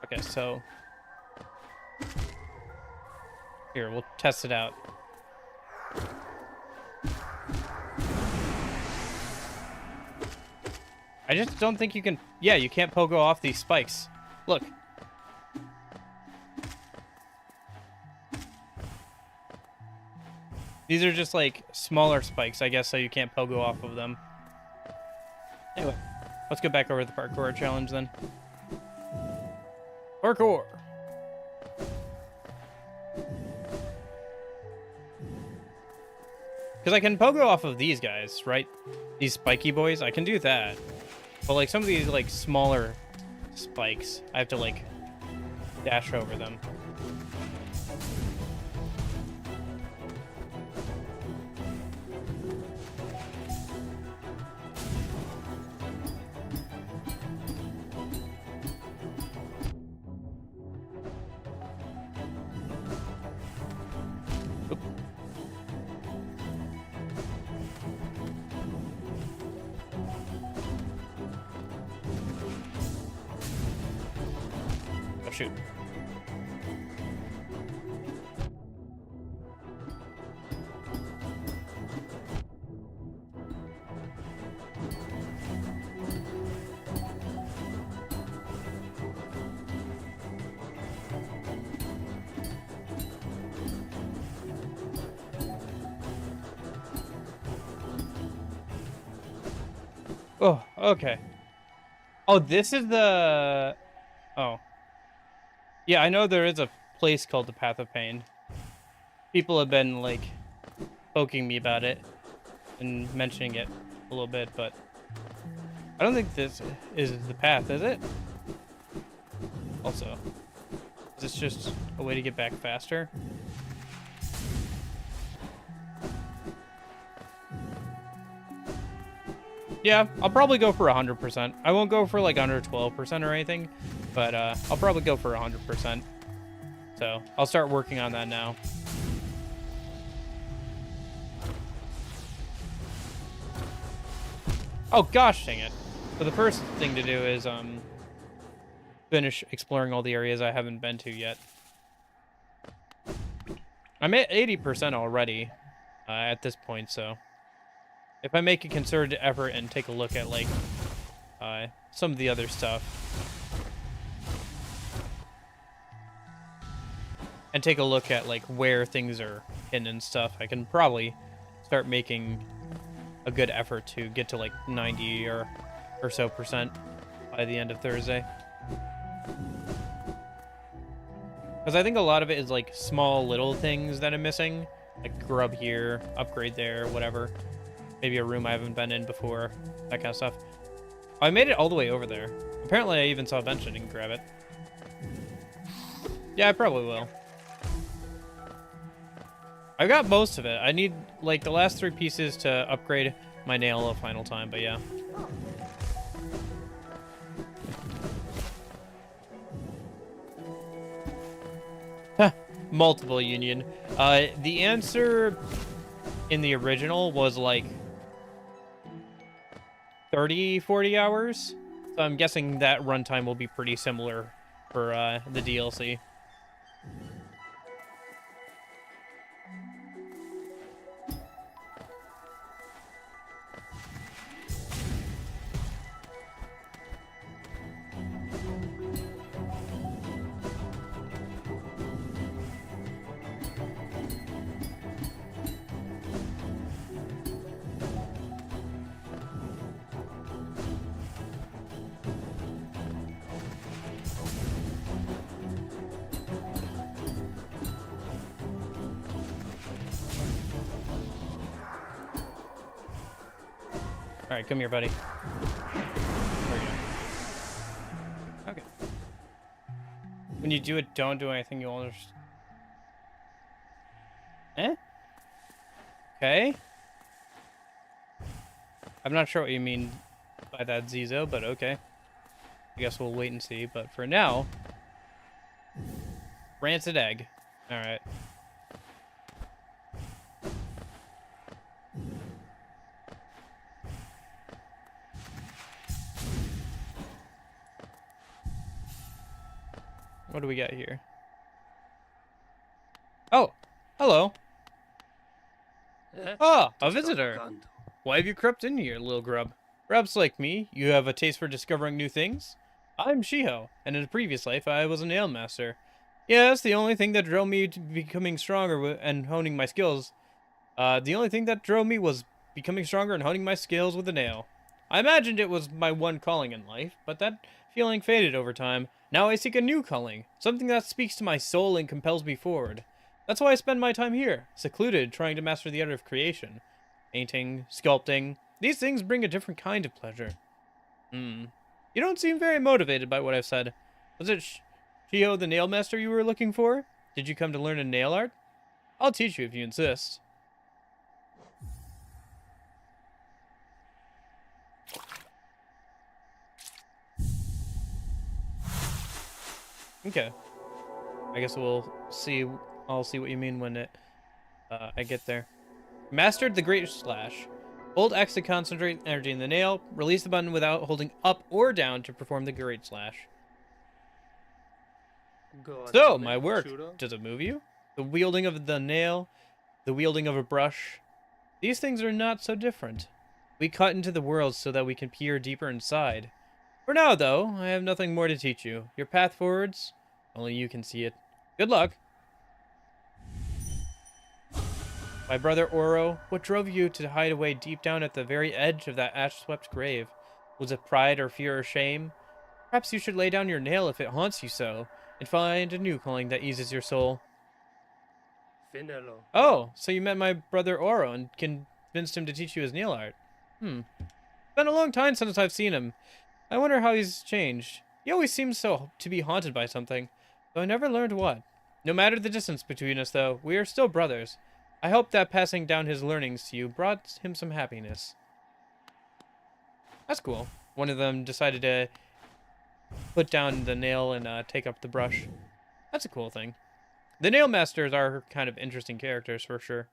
[SPEAKER 1] Okay, so here, we'll test it out. I just don't think you can... Yeah, you can't pogo off these spikes. Look. These are just, like, smaller spikes, I guess, so you can't pogo off of them. Anyway, let's go back over the parkour challenge, then. Parkour! Because I can pogo off of these guys, right? These spiky boys, I can do that. But like some of these like smaller spikes. I have to, like, dash over them. Oh, shoot. Oh, okay. Oh, this is the... Oh. Yeah, I know there is a place called the Path of Pain. People have been, like, poking me about it and mentioning it a little bit, but I don't think this is the path, is it? Also, is this just a way to get back faster? Yeah, I'll probably go for 100%. I won't go for like under 12% or anything, but I'll probably go for 100%. So I'll start working on that now. Oh gosh, dang it! So the first thing to do is finish exploring all the areas I haven't been to yet. I'm at 80% already at this point, so if I make a concerted effort and take a look at like some of the other stuff, and take a look at like where things are hidden and stuff, I can probably start making a good effort to get to like 90 or so percent by the end of Thursday. Because I think a lot of it is like small little things that I'm missing, like grub here, upgrade there, whatever. Maybe a room I haven't been in before, that kind of stuff. I made it all the way over there. Apparently I even saw a bench and didn't grab it. Yeah, I probably will. I got most of it. I need like the last 3 pieces to upgrade my nail a final time, but yeah. Multiple union. The answer in the original was like 30-40 hours. So I'm guessing that runtime will be pretty similar for the DLC. All right, come here, buddy. There you go. Okay. When you do it, don't do anything you'll understand. Eh? Okay. I'm not sure what you mean by that, Zizo, but okay. I guess we'll wait and see. But for now, rancid egg. All right. What do we got here? Oh, hello. Ah, a visitor. Why have you crept in here, little grub? Perhaps like me, you have a taste for discovering new things? I'm Shiho, and in a previous life, I was a nail master. Yes, the only thing that drove me to becoming stronger and honing my skills. The only thing that drove me was becoming stronger and honing my skills with a nail. I imagined it was my one calling in life, but that feeling faded over time. Now I seek a new calling, something that speaks to my soul and compels me forward. That's why I spend my time here, secluded, trying to master the art of creation. Painting, sculpting, these things bring a different kind of pleasure. You don't seem very motivated by what I've said. Was it Shio the nail master you were looking for? Did you come to learn a nail art? I'll teach you if you insist. Okay. I guess we'll see. I'll see what you mean when I get there. Mastered the Great Slash. Hold X to concentrate energy in the nail. Release the button without holding up or down to perform the Great Slash. So, my work. Does it move you? The wielding of the nail, the wielding of a brush. These things are not so different. We cut into the world so that we can peer deeper inside. For now, though, I have nothing more to teach you. Your path forwards, only you can see it. Good luck. My brother Oro, what drove you to hide away deep down at the very edge of that ash-swept grave? Was it pride or fear or shame? Perhaps you should lay down your nail if it haunts you so, and find a new calling that eases your soul. Oh, so you met my brother Oro and convinced him to teach you his nail art. It's been a long time since I've seen him. I wonder how he's changed. He always seems to be haunted by something, though I never learned what. No matter the distance between us, though, we are still brothers. I hope that passing down his learnings to you brought him some happiness. That's cool. One of them decided to put down the nail and take up the brush. That's a cool thing. The nail masters are kind of interesting characters for sure.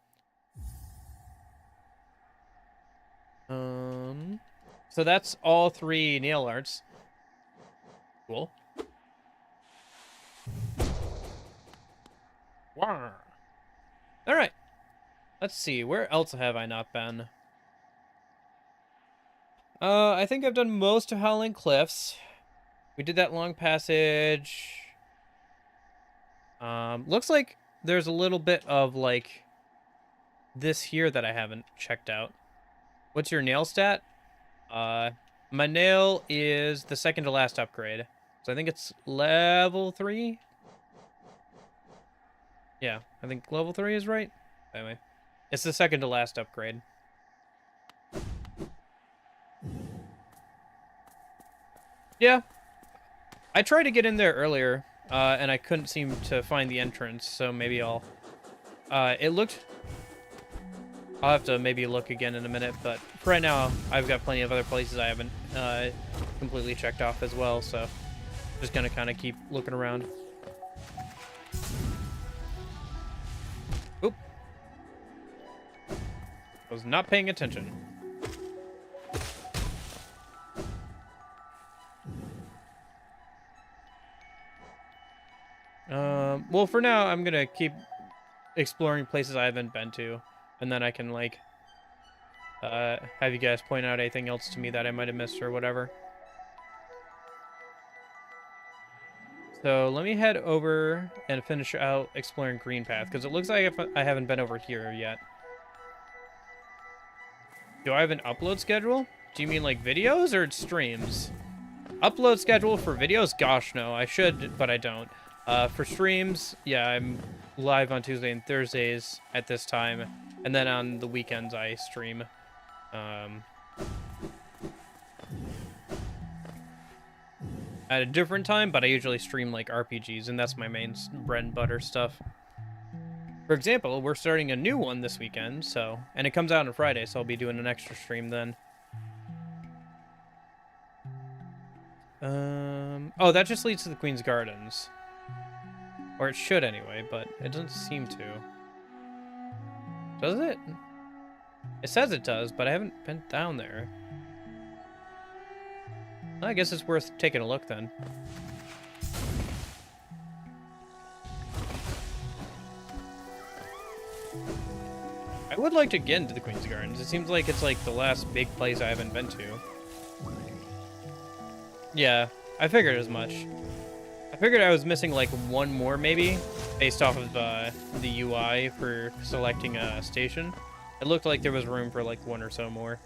[SPEAKER 1] So that's all 3 nail arts. Cool. Wow. All right. Let's see. Where else have I not been? I think I've done most of Howling Cliffs. We did that long passage. Looks like there's a little bit of like this here that I haven't checked out. What's your nail stat? My nail is the second to last upgrade. So I think it's level 3. Yeah, I think level 3 is right. Anyway, it's the second to last upgrade. Yeah. I tried to get in there earlier, and I couldn't seem to find the entrance, so maybe I'll... it looked... I'll have to maybe look again in a minute, but for right now, I've got plenty of other places I haven't completely checked off as well, so just gonna kind of keep looking around. Oop. I was not paying attention. Well, for now, I'm gonna keep exploring places I haven't been to, and then I can, like, have you guys point out anything else to me that I might have missed or whatever. So let me head over and finish out exploring Green Path, because it looks like I haven't been over here yet. Do I have an upload schedule? Do you mean like videos or streams? Upload schedule for videos? Gosh, no. I should, but I don't. For streams, yeah, I'm live on Tuesday and Thursdays at this time, and then on the weekends I stream. At a different time, but I usually stream like RPGs, and that's my main bread and butter stuff. For example, we're starting a new one this weekend, so, and it comes out on Friday, so I'll be doing an extra stream then. Oh, that just leads to the Queen's Gardens. Or it should anyway, but it doesn't seem to. Does it? It says it does, but I haven't been down there. Well, I guess it's worth taking a look then. I would like to get into the Queen's Gardens. It seems like it's like the last big place I haven't been to. Yeah, I figured as much. I figured I was missing like one more maybe, based off of the UI for selecting a station. It looked like there was room for like one or so more.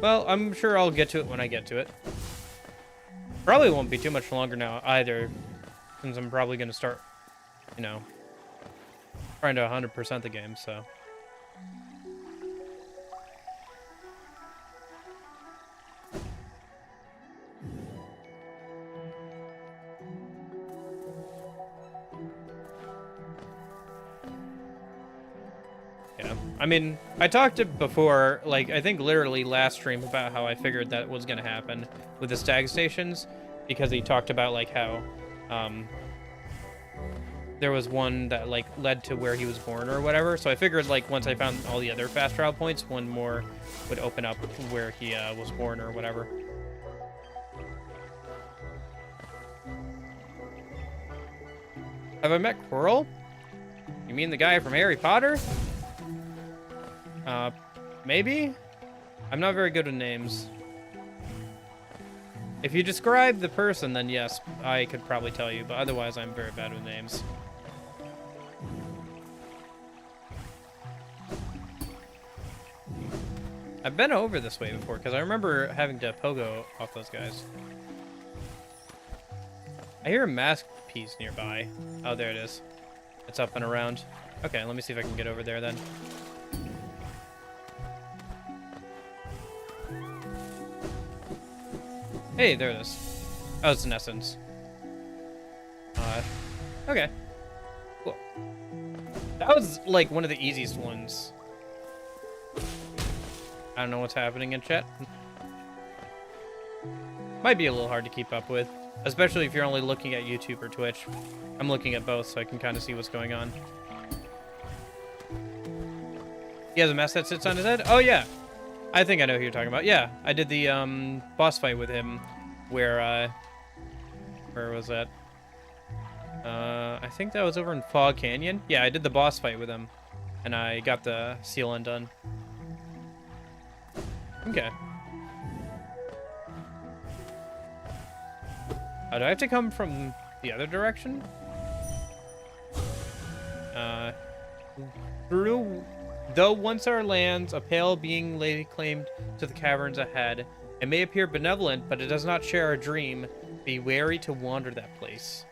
[SPEAKER 1] Well, I'm sure I'll get to it when I get to it. Probably won't be too much longer now either, since I'm probably going to start, you know, trying to 100% the game, so. Yeah, I mean, I talked to before, like, I think literally last stream about how I figured that was going to happen with the stag stations, because he talked about, like, how, there was one that, like, led to where he was born or whatever, so I figured, like, once I found all the other fast travel points, one more would open up where he, was born or whatever. Have I met Quirrell? You mean the guy from Harry Potter? Maybe? I'm not very good with names. If you describe the person, then yes, I could probably tell you, but otherwise I'm very bad with names. I've been over this way before, because I remember having to pogo off those guys. I hear a mask piece nearby. Oh, there it is. It's up and around. Okay, let me see if I can get over there then. Hey, there it is. Oh, it's an essence. Okay. Cool. That was, like, one of the easiest ones. I don't know what's happening in chat. Might be a little hard to keep up with, especially if you're only looking at YouTube or Twitch. I'm looking at both, so I can kind of see what's going on. He has a mess that sits on his head? Oh, yeah. I think I know who you're talking about. Yeah, I did the boss fight with him where was that? I think that was over in Fog Canyon. Yeah, I did the boss fight with him, and I got the seal undone. Okay. Oh, do I have to come from the other direction? Through... Though once our lands, a pale being lay claimed to the caverns ahead. It may appear benevolent, but it does not share our dream. Be wary to wander that place.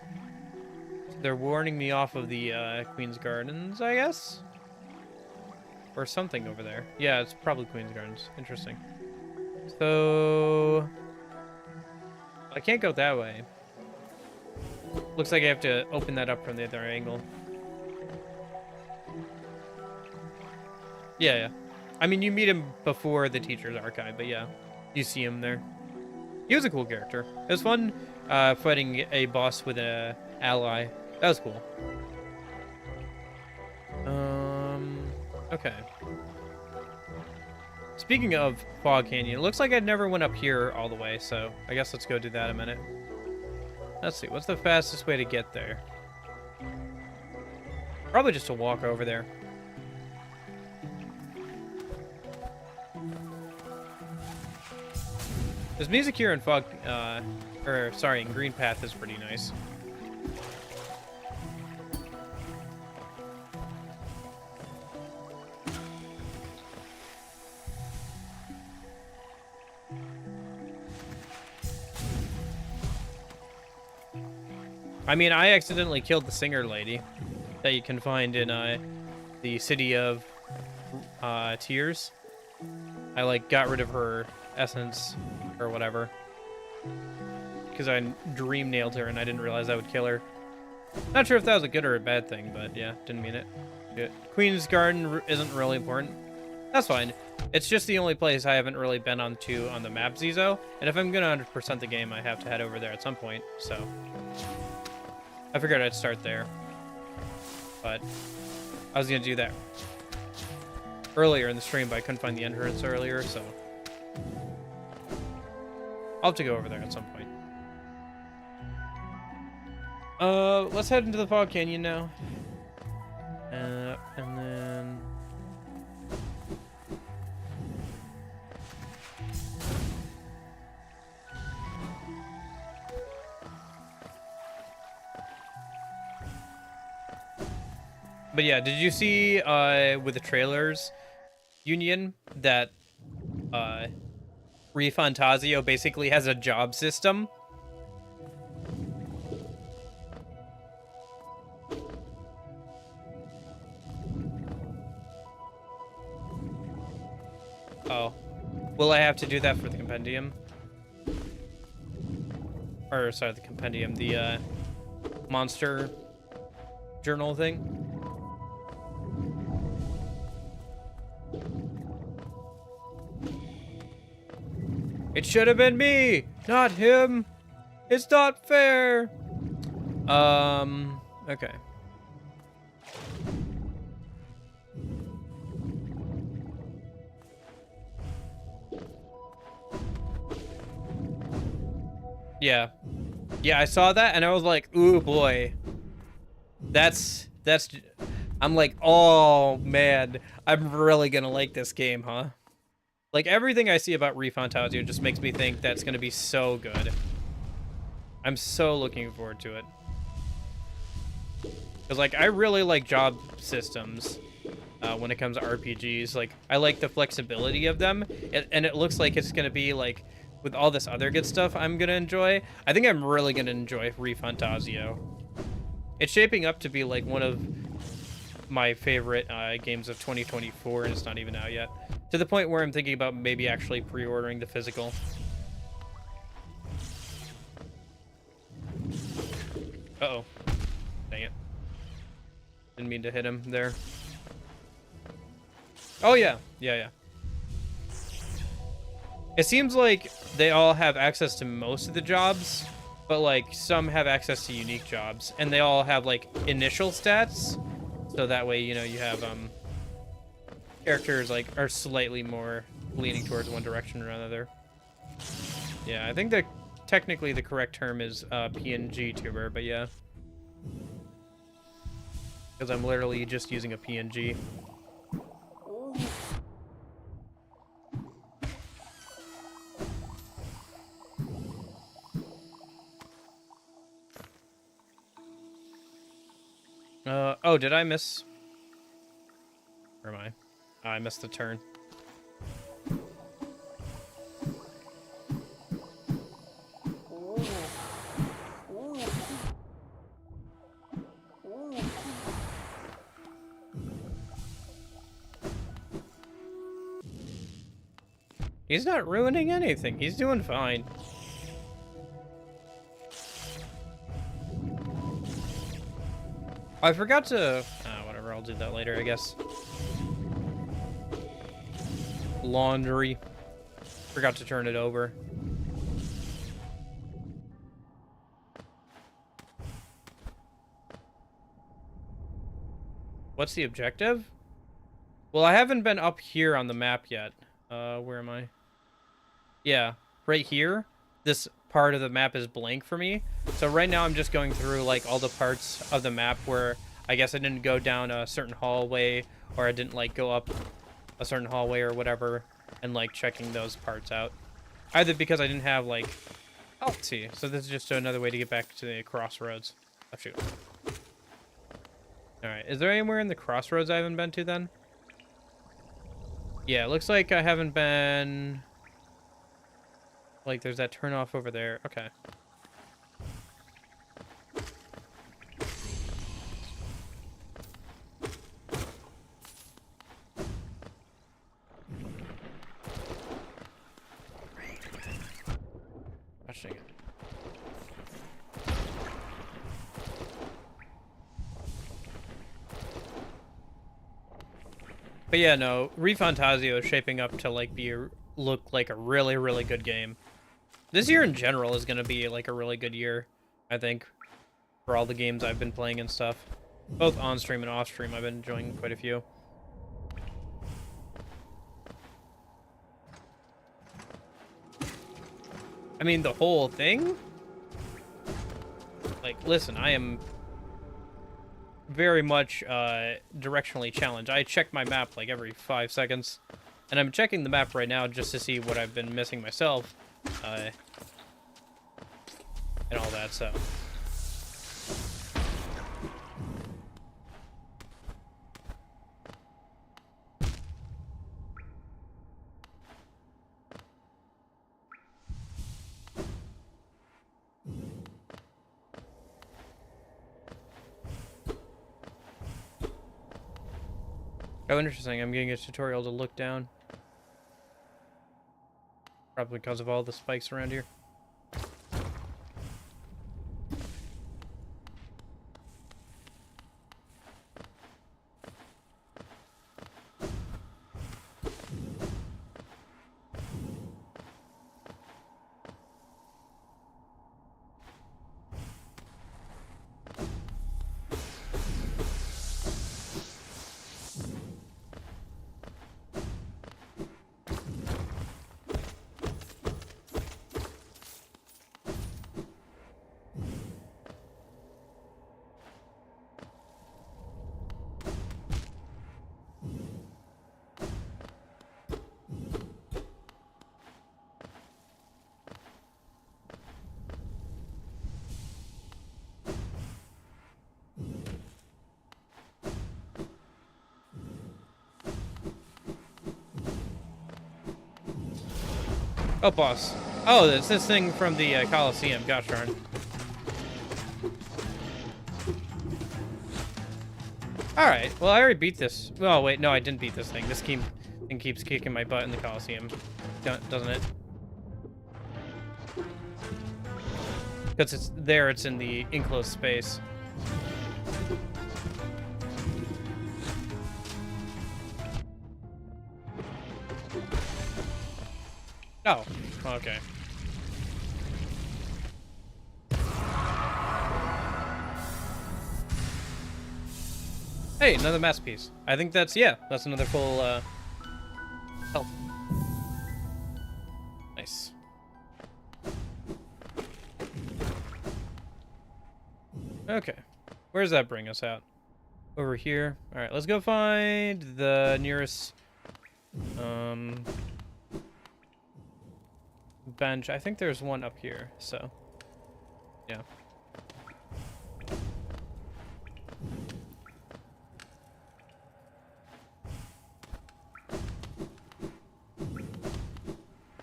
[SPEAKER 1] They're warning me off of the Queen's Gardens, I guess? Or something over there. Yeah, it's probably Queen's Gardens. Interesting. So... I can't go that way. Looks like I have to open that up from the other angle. Yeah. I mean, you meet him before the Teacher's Archive, but yeah. You see him there. He was a cool character. It was fun fighting a boss with an ally. That was cool. Okay. Speaking of Fog Canyon, it looks like I never went up here all the way, so I guess let's go do that a minute. Let's see, what's the fastest way to get there? Probably just to walk over there. This music here in in Green Path is pretty nice. I mean, I accidentally killed the singer lady that you can find in the City of Tears. I like got rid of her essence or whatever because I dream nailed her and I didn't realize I would kill her. Not sure if that was a good or a bad thing, but yeah, didn't mean it. Good. Queen's Garden isn't really important. That's fine. It's just the only place I haven't really been on the map, Zizo. And if I'm gonna 100% the game, I have to head over there at some point. So I figured I'd start there, but I was gonna do that earlier in the stream, but I couldn't find the entrance earlier, so I'll have to go over there at some point. Let's head into the Fog Canyon now. And then... But yeah, did you see, with the trailers, Union, that, ReFantazio basically has a job system. Oh. Will I have to do that for the compendium? Or, sorry, the compendium, the, monster journal thing? It should have been me, not him. It's not fair. Okay. Yeah. Yeah, I saw that and I was like, ooh boy. That's, I'm like, oh man, I'm really gonna like this game, huh? Like, everything I see about ReFantazio just makes me think that's gonna be so good. I'm so looking forward to it. Because, like, I really like job systems when it comes to RPGs. Like, I like the flexibility of them, and it looks like it's gonna be, like, with all this other good stuff I'm gonna enjoy, I think I'm really gonna enjoy ReFantazio. It's shaping up to be, like, one of my favorite games of 2024, and it's not even out yet. To the point where I'm thinking about maybe actually pre-ordering the physical. Uh-oh. Dang it. Didn't mean to hit him there. Oh, yeah. Yeah. It seems like they all have access to most of the jobs, but, like, some have access to unique jobs, and they all have, like, initial stats, so that way, you know, you have, characters, like, are slightly more leaning towards one direction or another. Yeah, I think that technically the correct term is, PNG tuber, but yeah. Because I'm literally just using a PNG. Oh, did I miss? Where am I? Oh, I missed the turn. He's not ruining anything. He's doing fine. I forgot to... whatever, I'll do that later, I guess. Laundry. Forgot to turn it over. What's the objective? Well, I haven't been up here on the map yet. Where am I? Yeah, right here. This part of the map is blank for me. So right now I'm just going through, like, all the parts of the map where I guess I didn't go down a certain hallway, or I didn't, like, go up a certain hallway or whatever, and, like, checking those parts out. Either because I didn't have, like... Oh, let's see. So this is just another way to get back to the crossroads. Oh, shoot. Alright, is there anywhere in the crossroads I haven't been to, then? Yeah, it looks like I haven't been... Like, there's that turnoff over there. Okay. Gosh dang it. But yeah, no, ReFantazio is shaping up to, like, look like a really, really good game. This year in general is going to be, like, a really good year, I think, for all the games I've been playing and stuff. Both on-stream and off-stream, I've been enjoying quite a few. I mean, the whole thing? Like, listen, I am very much directionally challenged. I check my map, like, every 5 seconds. And I'm checking the map right now just to see what I've been missing myself. And all that, so. Oh, interesting. I'm getting a tutorial to look down. Probably because of all the spikes around here. Oh, boss. Oh, it's this thing from the Coliseum. Gosh darn. Alright, well, I already beat this. Oh, wait, no, I didn't beat this thing. This thing keeps kicking my butt in the Coliseum, doesn't it? Because it's in the enclosed space. Oh, okay. Hey, another masterpiece. I think that's another full, health. Nice. Okay. Where does that bring us out? Over here. Alright, let's go find the nearest, bench. I think there's one up here, so, yeah.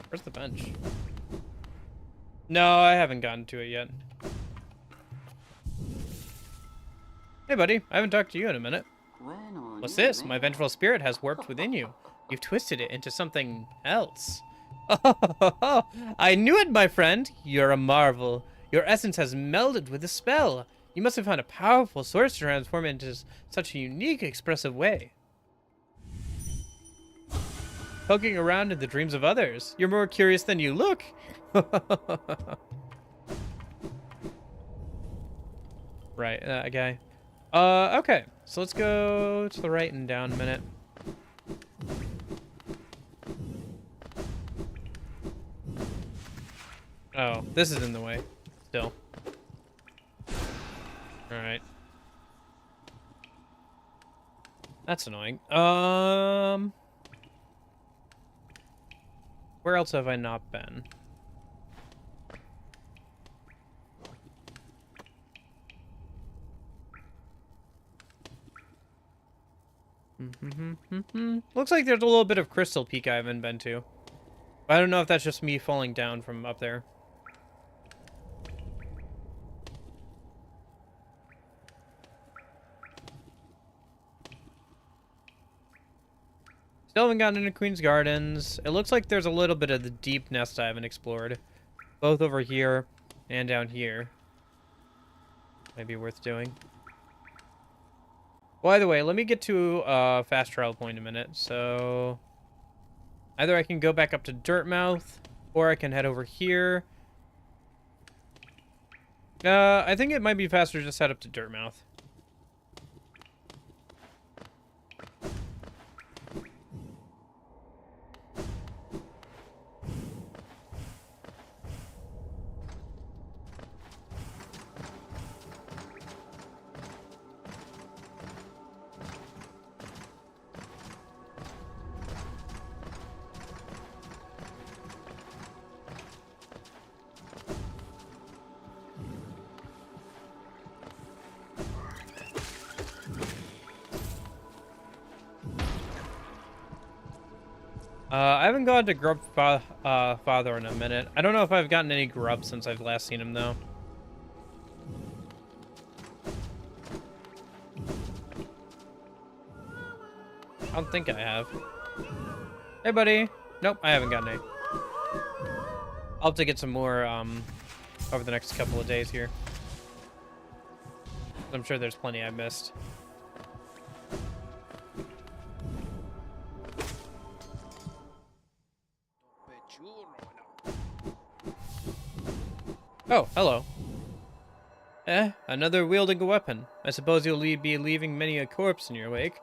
[SPEAKER 1] Where's the bench? No, I haven't gotten to it yet. Hey, buddy. I haven't talked to you in a minute. What's this? My vengeful spirit has warped within you. You've twisted it into something else. Oh, I knew it, my friend. You're a marvel. Your essence has melded with the spell. You must have found a powerful source to transform it into such a unique, expressive way. Poking around in the dreams of others. You're more curious than you look. Right, guy. Okay. So let's go to the right and down a minute. Oh, this is in the way. Still. Alright. That's annoying. Where else have I not been? Looks like there's a little bit of Crystal Peak I haven't been to. I don't know if that's just me falling down from up there. Still haven't gotten into Queen's Gardens. It looks like there's a little bit of the deep nest I haven't explored. Both over here and down here. Might be worth doing. By the way, let me get to a fast travel point in a minute. So either I can go back up to Dirtmouth, or I can head over here. I think it might be faster to just head up to Dirtmouth. I haven't gone to Grub Father in a minute. I don't know if I've gotten any grub since I've last seen him, though. I don't think I have. Hey, buddy. Nope, I haven't gotten any. I'll have to get some more over the next couple of days here. I'm sure there's plenty I missed. Oh, hello. Another wielding a weapon. I suppose you'll be leaving many a corpse in your wake.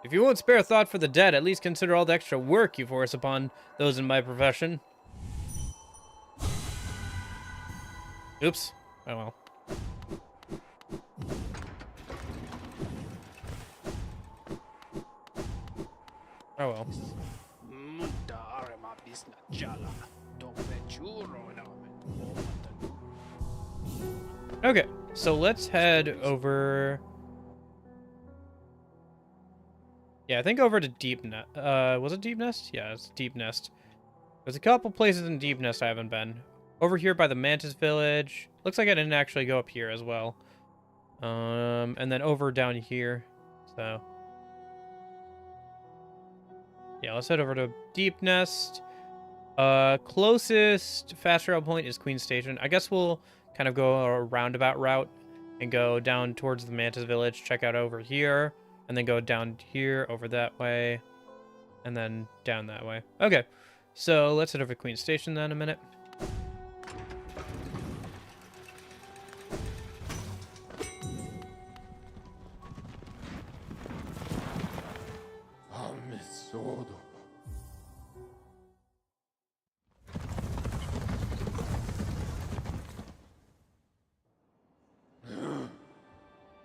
[SPEAKER 1] If you won't spare a thought for the dead, at least consider all the extra work you force upon those in my profession. Oops. Oh well. Oh well. Okay, so let's head over. Yeah, I think over to Deep Nest. Was it Deep Nest? Yeah, it's Deep Nest. There's a couple places in Deep Nest I haven't been. Over here by the Mantis Village. Looks like I didn't actually go up here as well. And then over down here. So. Yeah, let's head over to Deep Nest. Closest fast travel point is Queen Station. I guess we'll kind of go a roundabout route and go down towards the Mantis Village, check out over here, and then go down here, over that way, and then down that way. Okay, so let's head over to Queen Station then in a minute.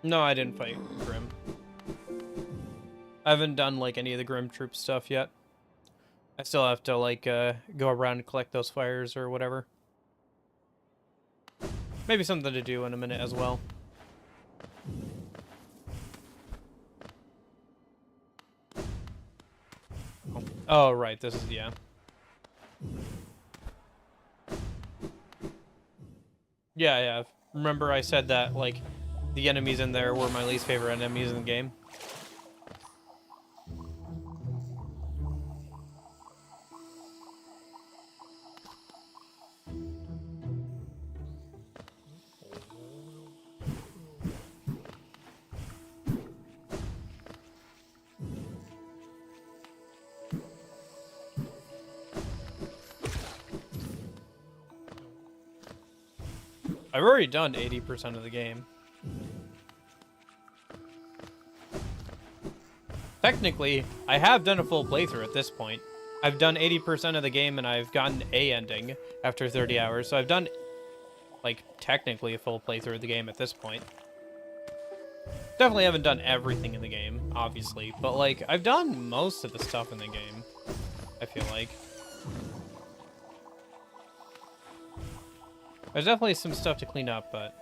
[SPEAKER 1] No, I didn't fight Grim. I haven't done, like, any of the Grim Troop stuff yet. I still have to, like, go around and collect those fires or whatever. Maybe something to do in a minute as well. Oh, right, this is, yeah. Yeah. Remember I said that, like, the enemies in there were my least favorite enemies in the game. I've already done 80% of the game. Technically, I have done a full playthrough at this point. I've done 80% of the game and I've gotten a ending after 30 hours. So I've done, like, technically a full playthrough of the game at this point. Definitely haven't done everything in the game, obviously. But, like, I've done most of the stuff in the game, I feel like. There's definitely some stuff to clean up, but...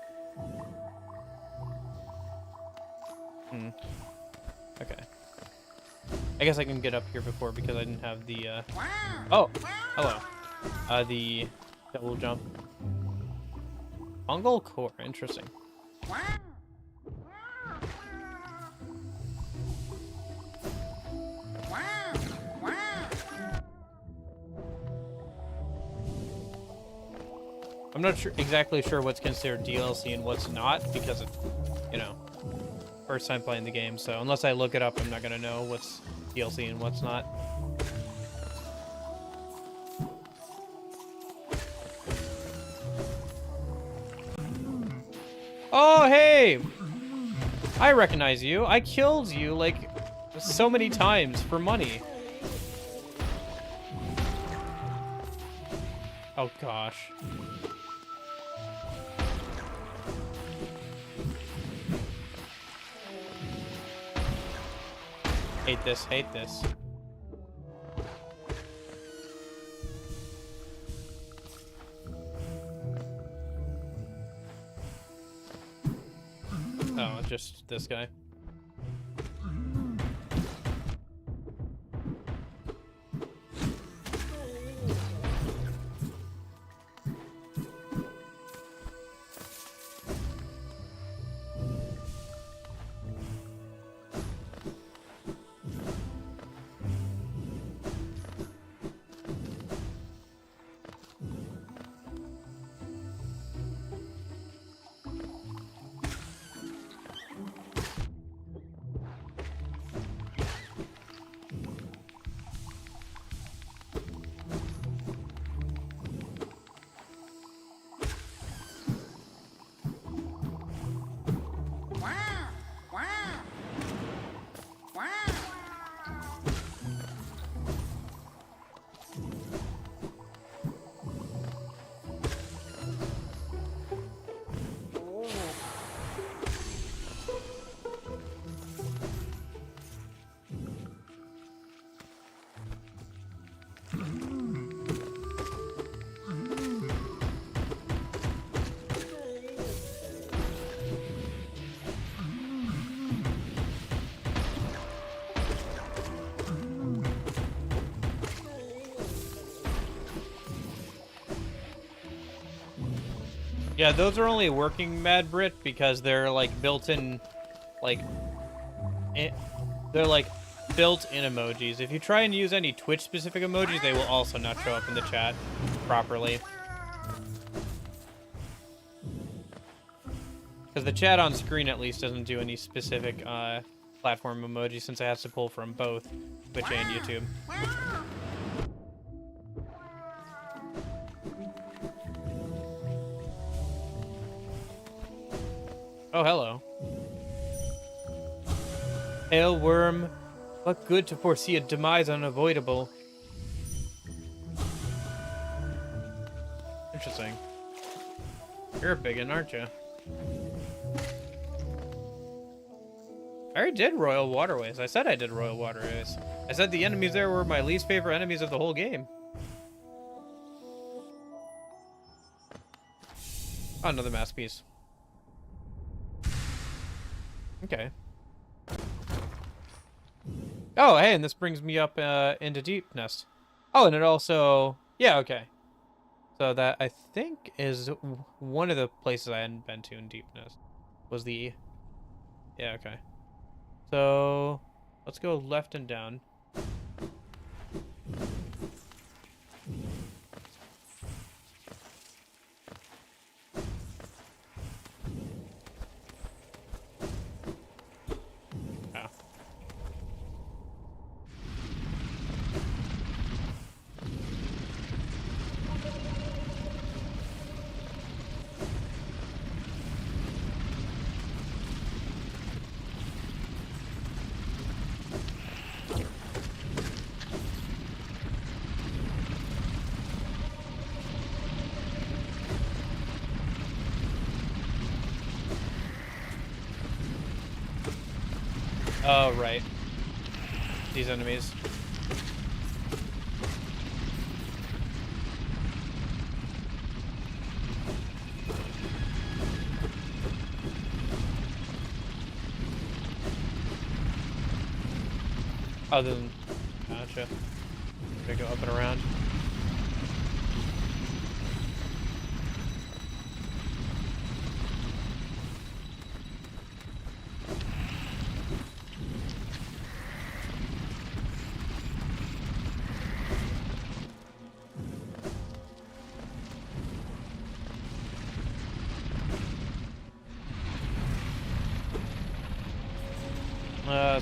[SPEAKER 1] Okay. I guess I can get up here before because I didn't have the, Oh! Hello. The double jump. Mongol core. Interesting. I'm not exactly sure what's considered DLC and what's not because it's, you know, first time playing the game. So unless I look it up, I'm not going to know what's DLC and what's not. Oh, hey! I recognize you. I killed you, like, so many times for money. Oh, gosh. Hate this, hate this. Oh, just this guy. Yeah, those are only working Mad Brit because they're like built-in, like, they're like built-in emojis. If you try and use any Twitch-specific emojis, they will also not show up in the chat properly. Because the chat on screen, at least, doesn't do any specific platform emoji since it has to pull from both Twitch and YouTube. Oh, hello. Hail worm, what good to foresee a demise unavoidable. Interesting. You're a biggin', aren't you? I already did Royal Waterways. I said I did Royal Waterways. I said the enemies there were my least favorite enemies of the whole game. Oh, another masterpiece. Okay. Oh, hey, and this brings me up into Deep Nest. Oh, and it also... Yeah, okay. So that, I think, is one of the places I hadn't been to in Deep Nest. Was the... Yeah, okay. So, let's go left and down. Oh, right. These enemies. Other than... Gotcha. Gonna go up and around.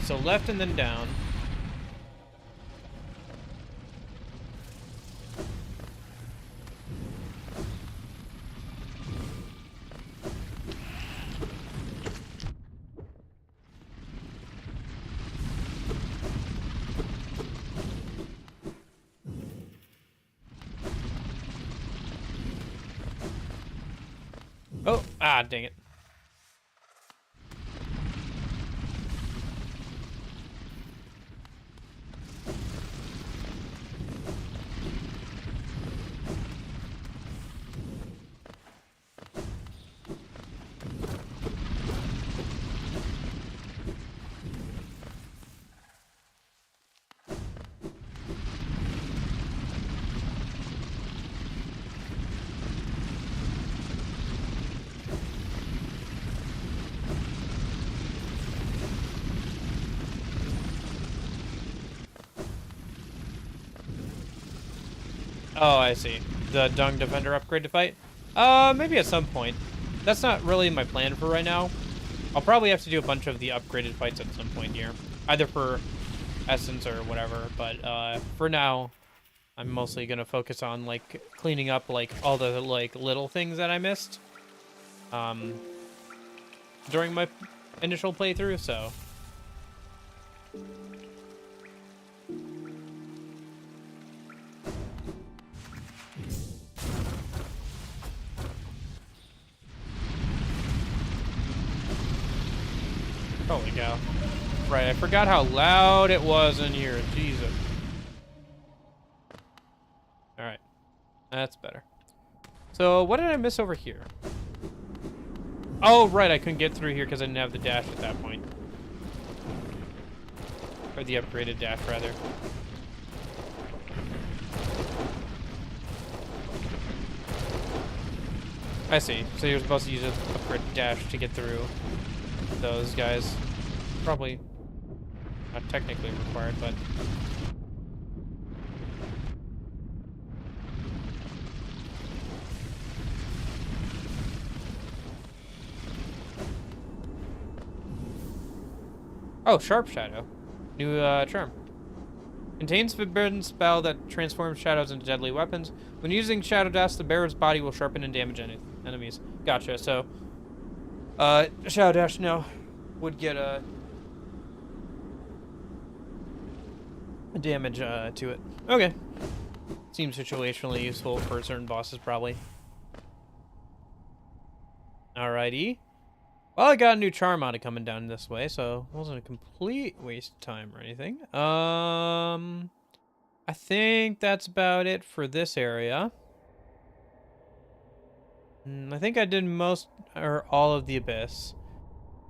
[SPEAKER 1] So left and then down. Oh, dang it. Oh, I see. The Dung Defender upgrade to fight? Maybe at some point. That's not really my plan for right now. I'll probably have to do a bunch of the upgraded fights at some point here. Either for Essence or whatever, but, for now, I'm mostly gonna focus on, like, cleaning up, like, all the, like, little things that I missed, during my initial playthrough, so... Holy cow. Right, I forgot how loud it was in here. Jesus. Alright. That's better. So, what did I miss over here? Oh, right, I couldn't get through here because I didn't have the dash at that point. Or the upgraded dash, rather. I see. So you're supposed to use a upgrade dash to get through those guys. Probably not technically required, but... Oh, Sharp Shadow. New charm. Contains forbidden spell that transforms shadows into deadly weapons. When using Shadow Dash, the bearer's body will sharpen and damage enemies. Gotcha. So, Shadow Dash now would get a damage to it. Okay. Seems situationally useful for certain bosses, probably. Alrighty. Well, I got a new charm out of coming down this way, so it wasn't a complete waste of time or anything. I think that's about it for this area. I think I did most or all of the Abyss.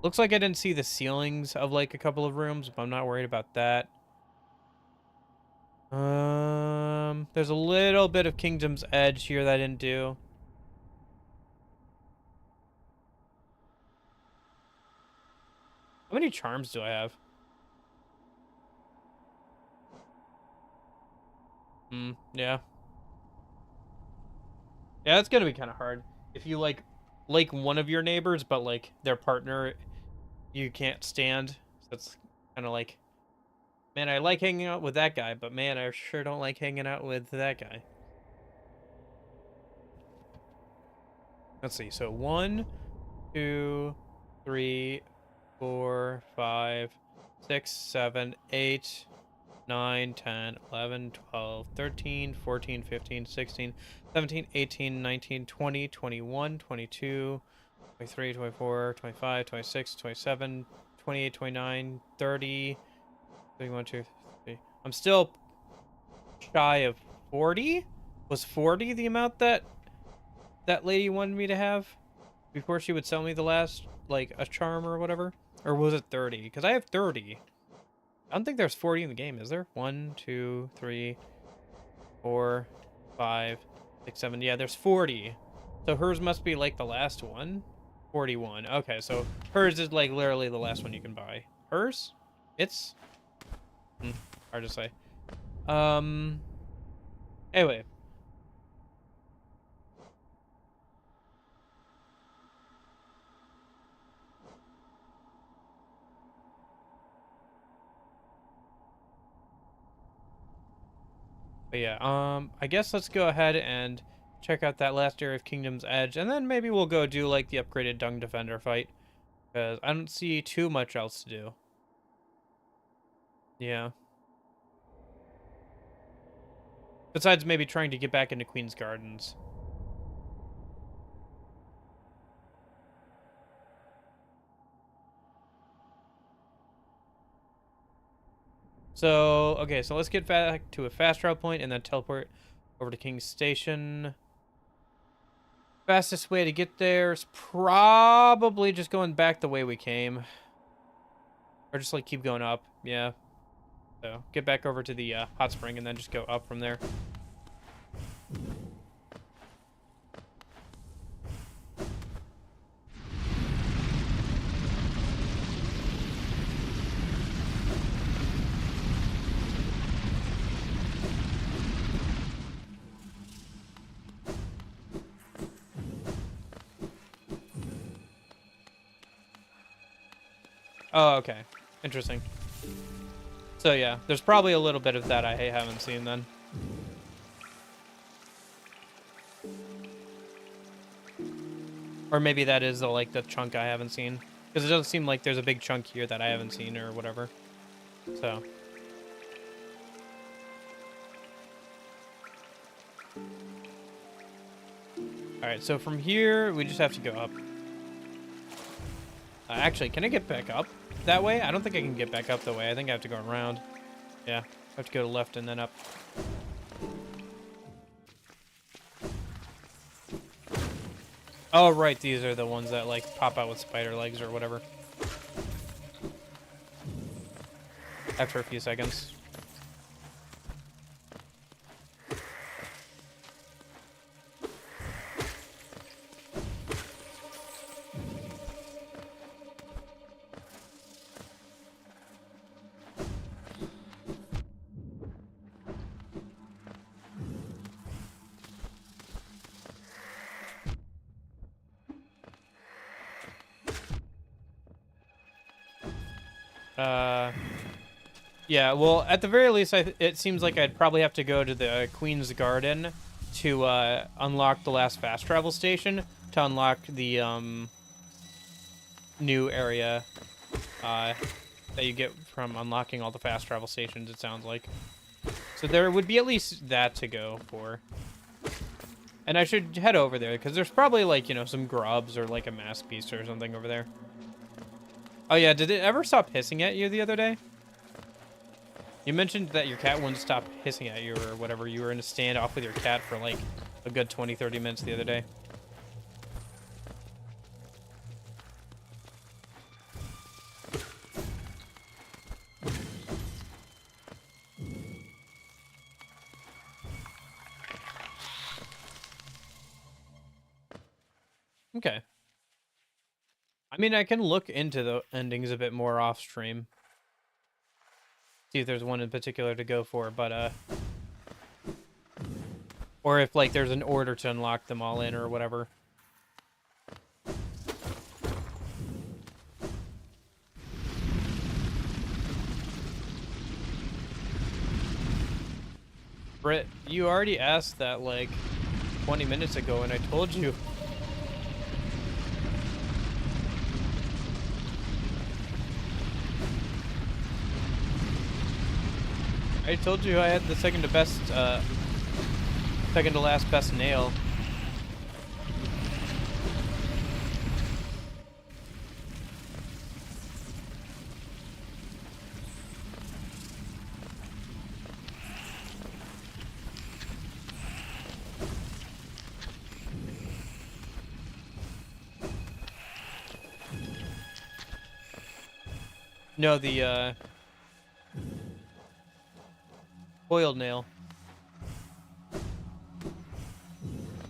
[SPEAKER 1] Looks like I didn't see the ceilings of like a couple of rooms, but I'm not worried about that. There's a little bit of Kingdom's Edge here that I didn't do. How many charms do I have? Yeah. Yeah, that's gonna be kind of hard. If you like one of your neighbors, but like their partner, you can't stand. So that's kind of like, man, I like hanging out with that guy, but man, I sure don't like hanging out with that guy. Let's see. So 1, 2, 3, 4, 5, 6, 7, 8, 9, 10, 11, 12, 13, 14, 15, 16, 17, 18, 19, 20, 21, 22, 23, 24, 25, 26, 27, 28, 29, 30, 31, 2, 3. I'm still shy of 40? Was 40 the amount that lady wanted me to have before she would sell me the last, like, a charm or whatever? Or was it 30? Because I have 30. I don't think there's 40 in the game, is there? 1, 2, 3, 4, 5, 6, 7. Yeah, there's 40. So hers must be like the last one. 41. Okay, so hers is like literally the last one you can buy. Hers? It's hard to say. Anyway. But yeah, I guess let's go ahead and check out that last area of Kingdom's Edge, and then maybe we'll go do like the upgraded Dung Defender fight, because I don't see too much else to do. Yeah. Besides maybe trying to get back into Queen's Gardens. So, okay, so let's get back to a fast travel point and then teleport over to King's Station. Fastest way to get there is probably just going back the way we came. Or just, like, keep going up. Yeah. So, get back over to the hot spring and then just go up from there. Oh, okay. Interesting. So yeah, there's probably a little bit of that I haven't seen then. Or maybe that is the chunk I haven't seen. Because it doesn't seem like there's a big chunk here that I haven't seen or whatever. So. Alright, so from here, we just have to go up. Actually, can I get back up that way? I don't think I can get back up that way. I think I have to go around. Yeah, I have to go left and then up. Oh, right, these are the ones that, like, pop out with spider legs or whatever. After a few seconds. Yeah, well, at the very least, it seems like I'd probably have to go to the Queen's Garden to unlock the last fast travel station to unlock the new area that you get from unlocking all the fast travel stations, it sounds like. So there would be at least that to go for. And I should head over there, because there's probably, like, you know, some grubs or, like, a masterpiece or something over there. Oh, yeah, did it ever stop hissing at you the other day? You mentioned that your cat wouldn't stop hissing at you or whatever. You were in a standoff with your cat for, like, a good 20, 30 minutes the other day. Okay. I mean, I can look into the endings a bit more off stream. See if there's one in particular to go for, but, or if, like, there's an order to unlock them all in or whatever. Britt, you already asked that, like, 20 minutes ago, and I told you. I told you I had the second to last best nail. No, the, coiled nail.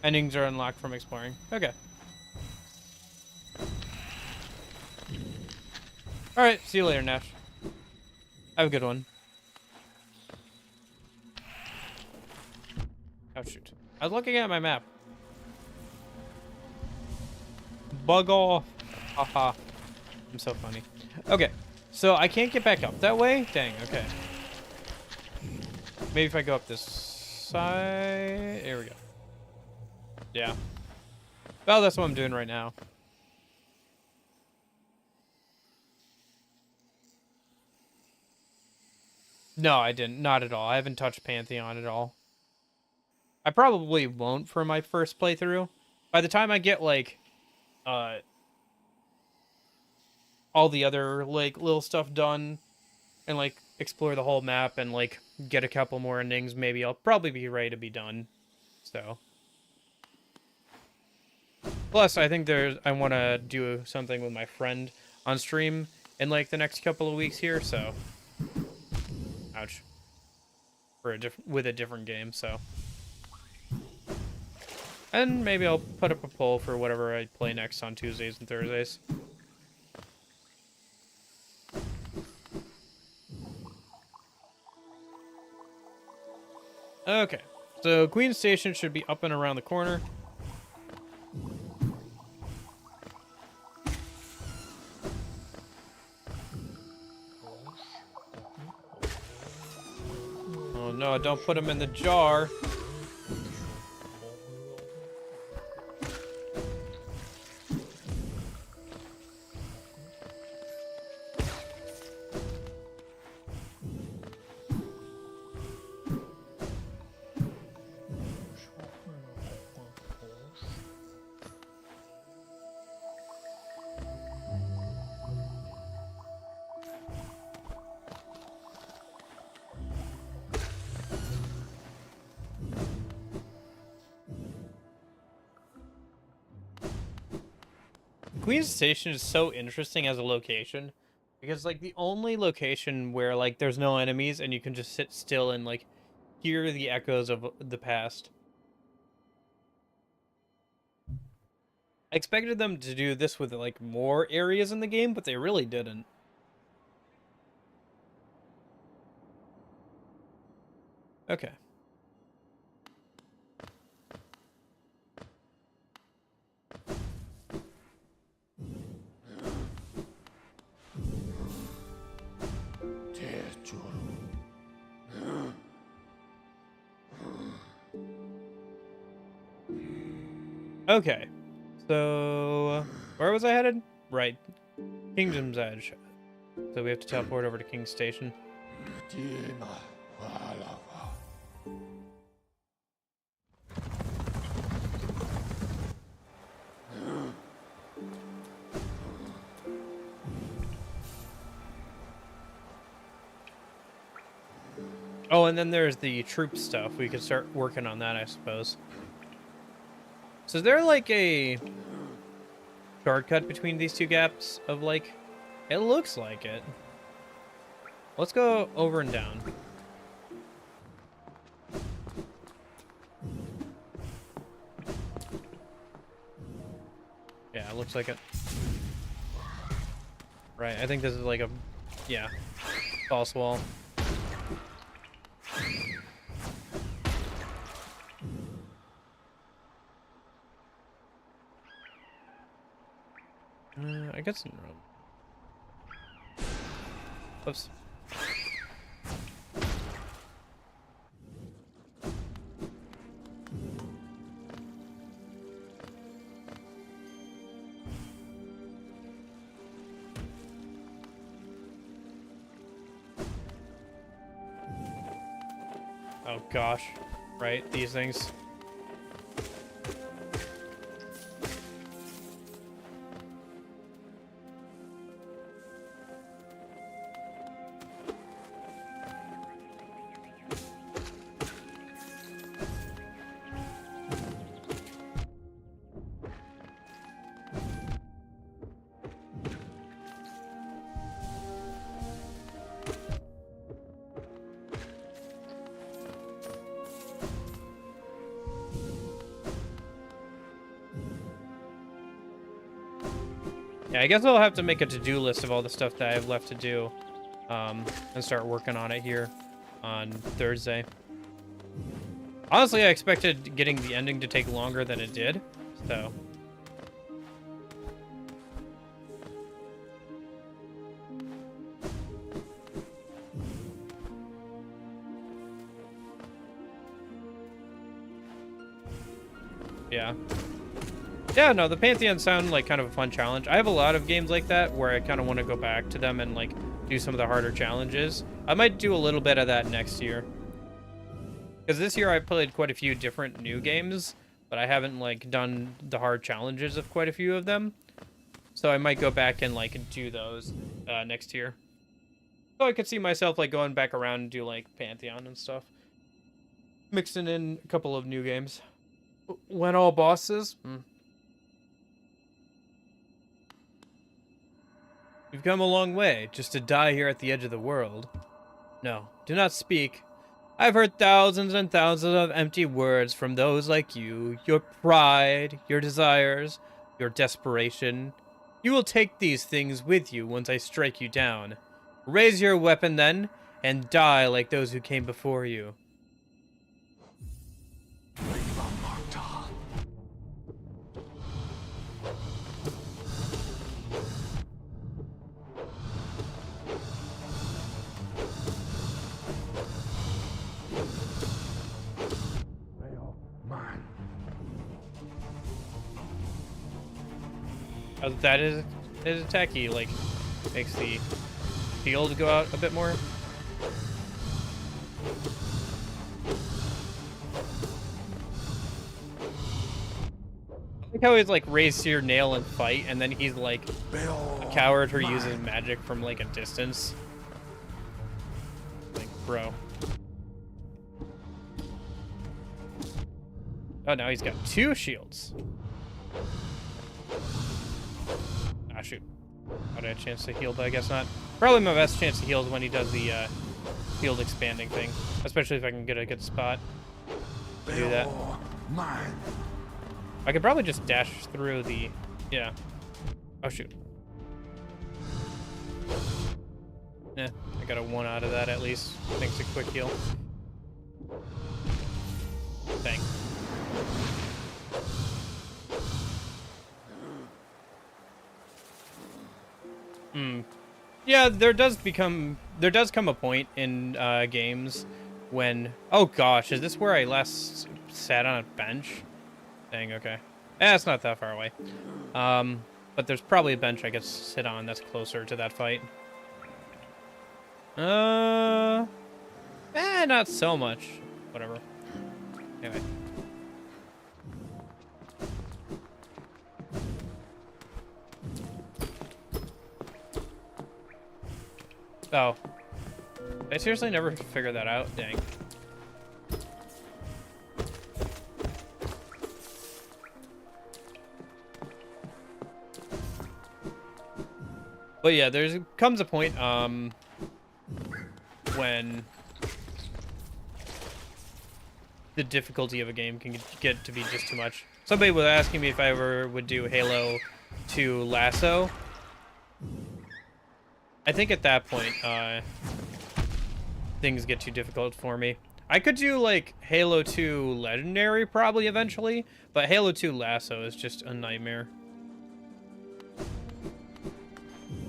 [SPEAKER 1] Endings are unlocked from exploring. Okay. Alright, see you later, Nash. Have a good one. Oh, shoot. I was looking at my map. Bug off. Haha. I'm so funny. Okay, so I can't get back up that way? Dang, okay. Maybe if I go up this side... Here we go. Yeah. Well, that's what I'm doing right now. No, I didn't. Not at all. I haven't touched Pantheon at all. I probably won't for my first playthrough. By the time I get, like, all the other, like, little stuff done and, like, explore the whole map and, like, get a couple more endings, maybe I'll probably be ready to be done. So. Plus, I think I want to do something with my friend on stream in, like, the next couple of weeks here, so. Ouch. With a different game, so. And maybe I'll put up a poll for whatever I play next on Tuesdays and Thursdays. Okay, so Queen Station should be up and around the corner. Oh no, don't put them in the jar. Queen's Station is so interesting as a location because, like, the only location where, like, there's no enemies and you can just sit still and, like, hear the echoes of the past. I expected them to do this with, like, more areas in the game, but they really didn't. Okay. Okay. So, where was I headed? Right. Kingdom's Edge. So we have to teleport over to King's Station. Oh, and then there's the troop stuff. We could start working on that, I suppose. So is there like a shortcut between these two gaps of like... It looks like it. Let's go over and down. Yeah, it looks like it. Right, I think this is like a... Yeah. False wall. I guess in room. Oops. Oh gosh. Right, these things. Yeah, I guess I'll have to make a to-do list of all the stuff that I have left to do, and start working on it here on Thursday. Honestly, I expected getting the ending to take longer than it did, so... Yeah. Yeah, no, the Pantheons sound like kind of a fun challenge. I have a lot of games like that where I kind of want to go back to them and like do some of the harder challenges. I might do a little bit of that next year. Because this year I played quite a few different new games, but I haven't like done the hard challenges of quite a few of them. So I might go back and like do those next year. So I could see myself like going back around and do like Pantheon and stuff. Mixing in a couple of new games. When all bosses? We've come a long way, just to die here at the edge of the world. No, do not speak. I've heard thousands and thousands of empty words from those like you. Your pride, your desires, your desperation. You will take these things with you once I strike you down. Raise your weapon then, and die like those who came before you. Oh, that is his attack. He like makes the shield go out a bit more. I like how he's like raise your nail and fight, and then he's like a coward who uses magic from like a distance. Like, bro. Oh, now he's got two shields. Ah, shoot. Had I a chance to heal, but I guess not. Probably my best chance to heal is when he does the field expanding thing. Especially if I can get a good spot to do that. I could probably just dash through the... Yeah. Oh, shoot. Eh, I got a 1 out of that at least. Thanks to quick heal. Thanks. Yeah, there does come a point in games when... Oh gosh, is this where I last sat on a bench? Dang, okay. It's not that far away. But there's probably a bench I could sit on that's closer to that fight. Not so much. Whatever. Anyway. Oh. I seriously never figured that out? Dang. But yeah, comes a point, when the difficulty of a game can get to be just too much. Somebody was asking me if I ever would do Halo 2 Lasso. I think at that point, things get too difficult for me. I could do, like, Halo 2 Legendary probably eventually, but Halo 2 Lasso is just a nightmare.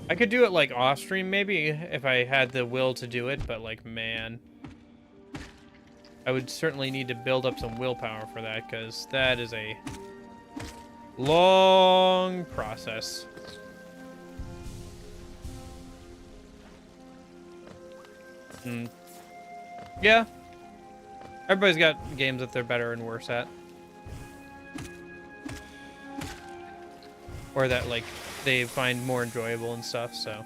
[SPEAKER 1] I could do it, like, off-stream maybe if I had the will to do it, but, like, man. I would certainly need to build up some willpower for that, because that is a long process. Yeah. Everybody's got games that they're better and worse at. Or that, like, they find more enjoyable and stuff, so.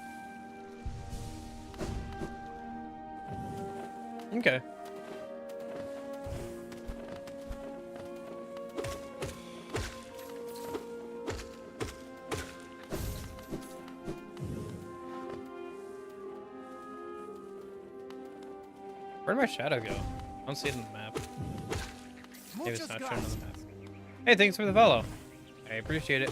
[SPEAKER 1] Okay. Where'd my shadow go? I don't see it on the map. Maybe it's not shown on the map. Hey, thanks for the follow. I appreciate it.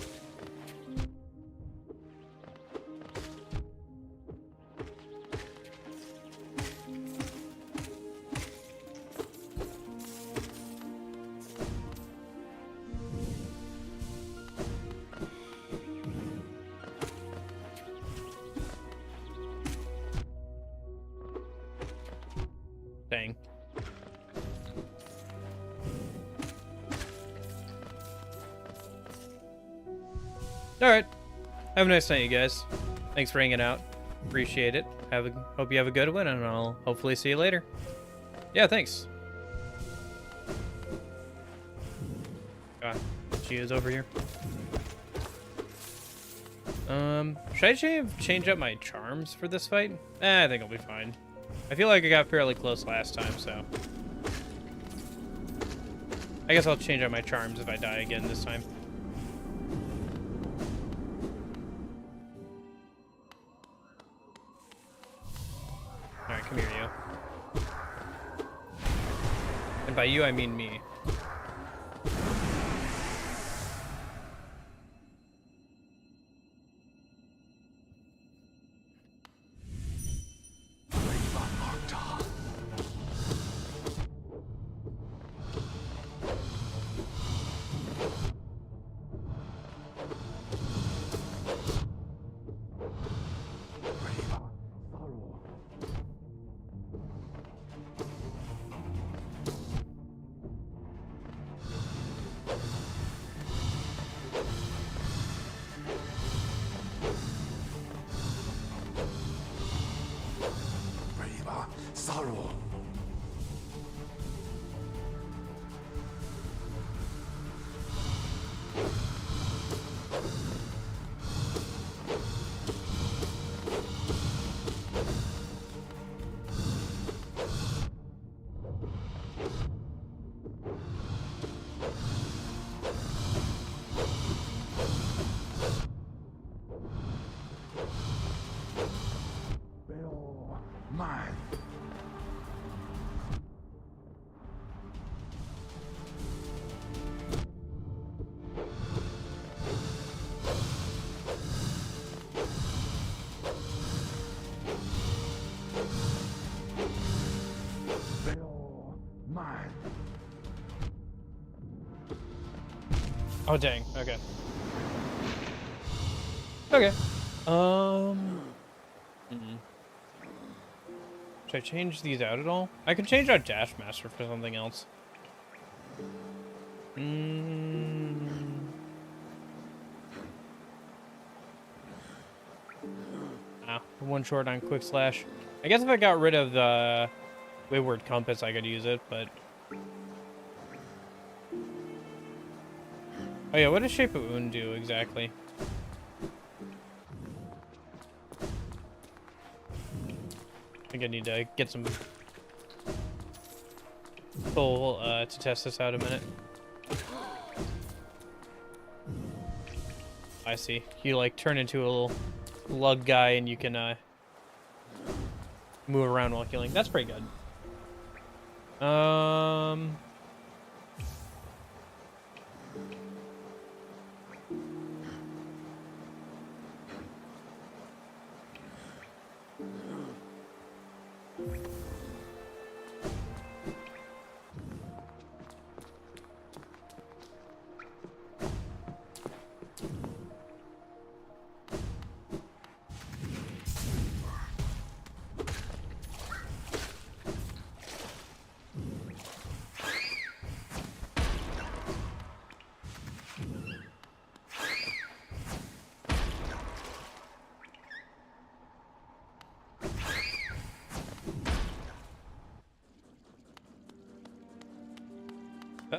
[SPEAKER 1] Dang. Alright. Have a nice night, you guys. Thanks for hanging out. Appreciate it. Hope you have a good one, and I'll hopefully see you later. Yeah, thanks. God, she is over here. Should I change up my charms for this fight? I think I'll be fine. I feel like I got fairly close last time, so. I guess I'll change out my charms if I die again this time. Alright, come here, you. And by you, I mean me. Oh, dang. Okay. Okay. Should I change these out at all? I could change out Dash Master for something else. one short on quick slash. I guess if I got rid of the wayward compass, I could use it, but... Oh yeah, what does Shape of Wound do exactly? I think I need to get some full to test this out a minute. I see. You like turn into a little lug guy and you can move around while killing. That's pretty good.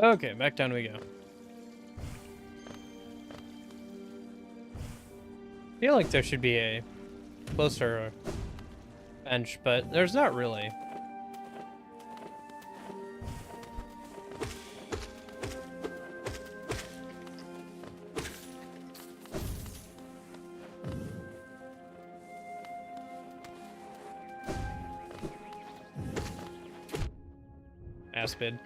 [SPEAKER 1] Okay, back down we go. I feel like there should be a closer bench, but there's not really. Aspid.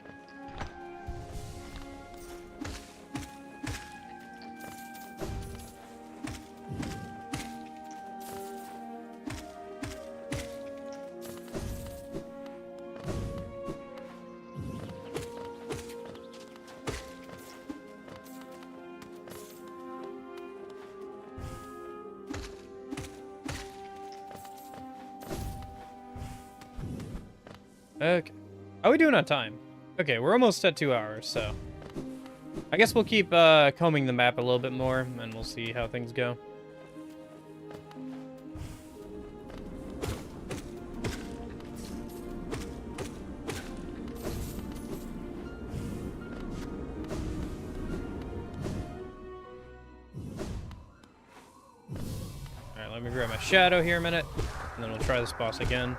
[SPEAKER 1] Okay. How are we doing on time? Okay, we're almost at 2 hours, so... I guess we'll keep combing the map a little bit more, and we'll see how things go. Alright, let me grab my shadow here a minute, and then we'll try this boss again.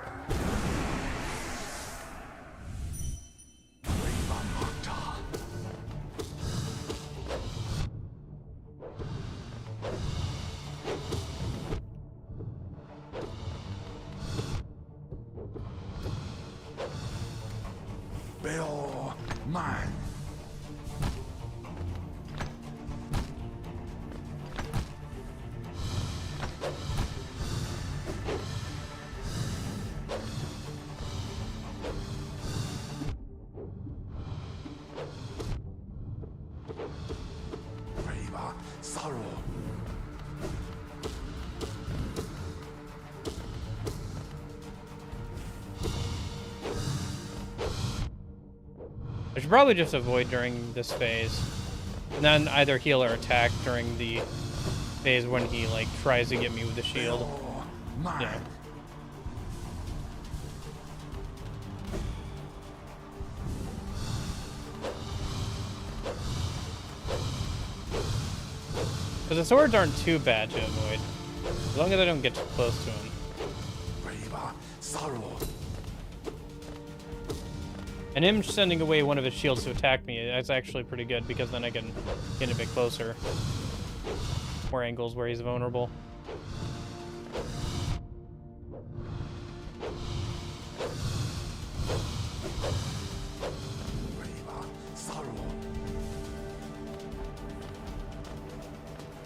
[SPEAKER 2] Mine. Sorrow.
[SPEAKER 1] I should probably just avoid during this phase, and then either heal or attack during the phase when he like tries to get me with the shield. Yeah. Because the swords aren't too bad to avoid, as long as I don't get too close to him.
[SPEAKER 2] Sorrow.
[SPEAKER 1] And him sending away one of his shields to attack me, that's actually pretty good, because then I can get a bit closer. More angles where he's vulnerable.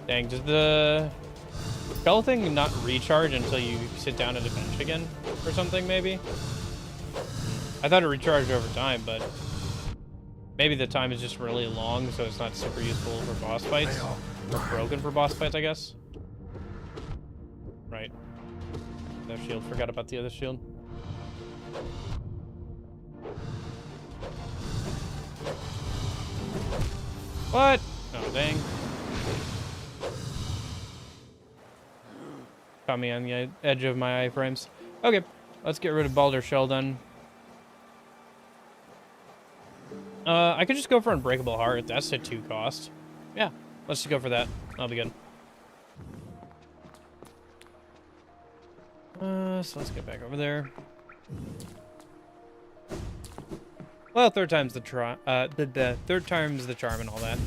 [SPEAKER 1] Dang, does the spell thing not recharge until you sit down at a bench again? Or something, maybe? I thought it recharged over time, but maybe the time is just really long, so it's not super useful for boss fights. Or broken for boss fights, I guess. Right. No shield. Forgot about the other shield. What? Oh, dang. Caught me on the edge of my iframes. Okay, let's get rid of Baldur's Shell then. I could just go for Unbreakable Heart. That's a 2 cost. Yeah, let's just go for that. That'll be good. So let's get back over there. Well, third time's the third time's the charm and all that.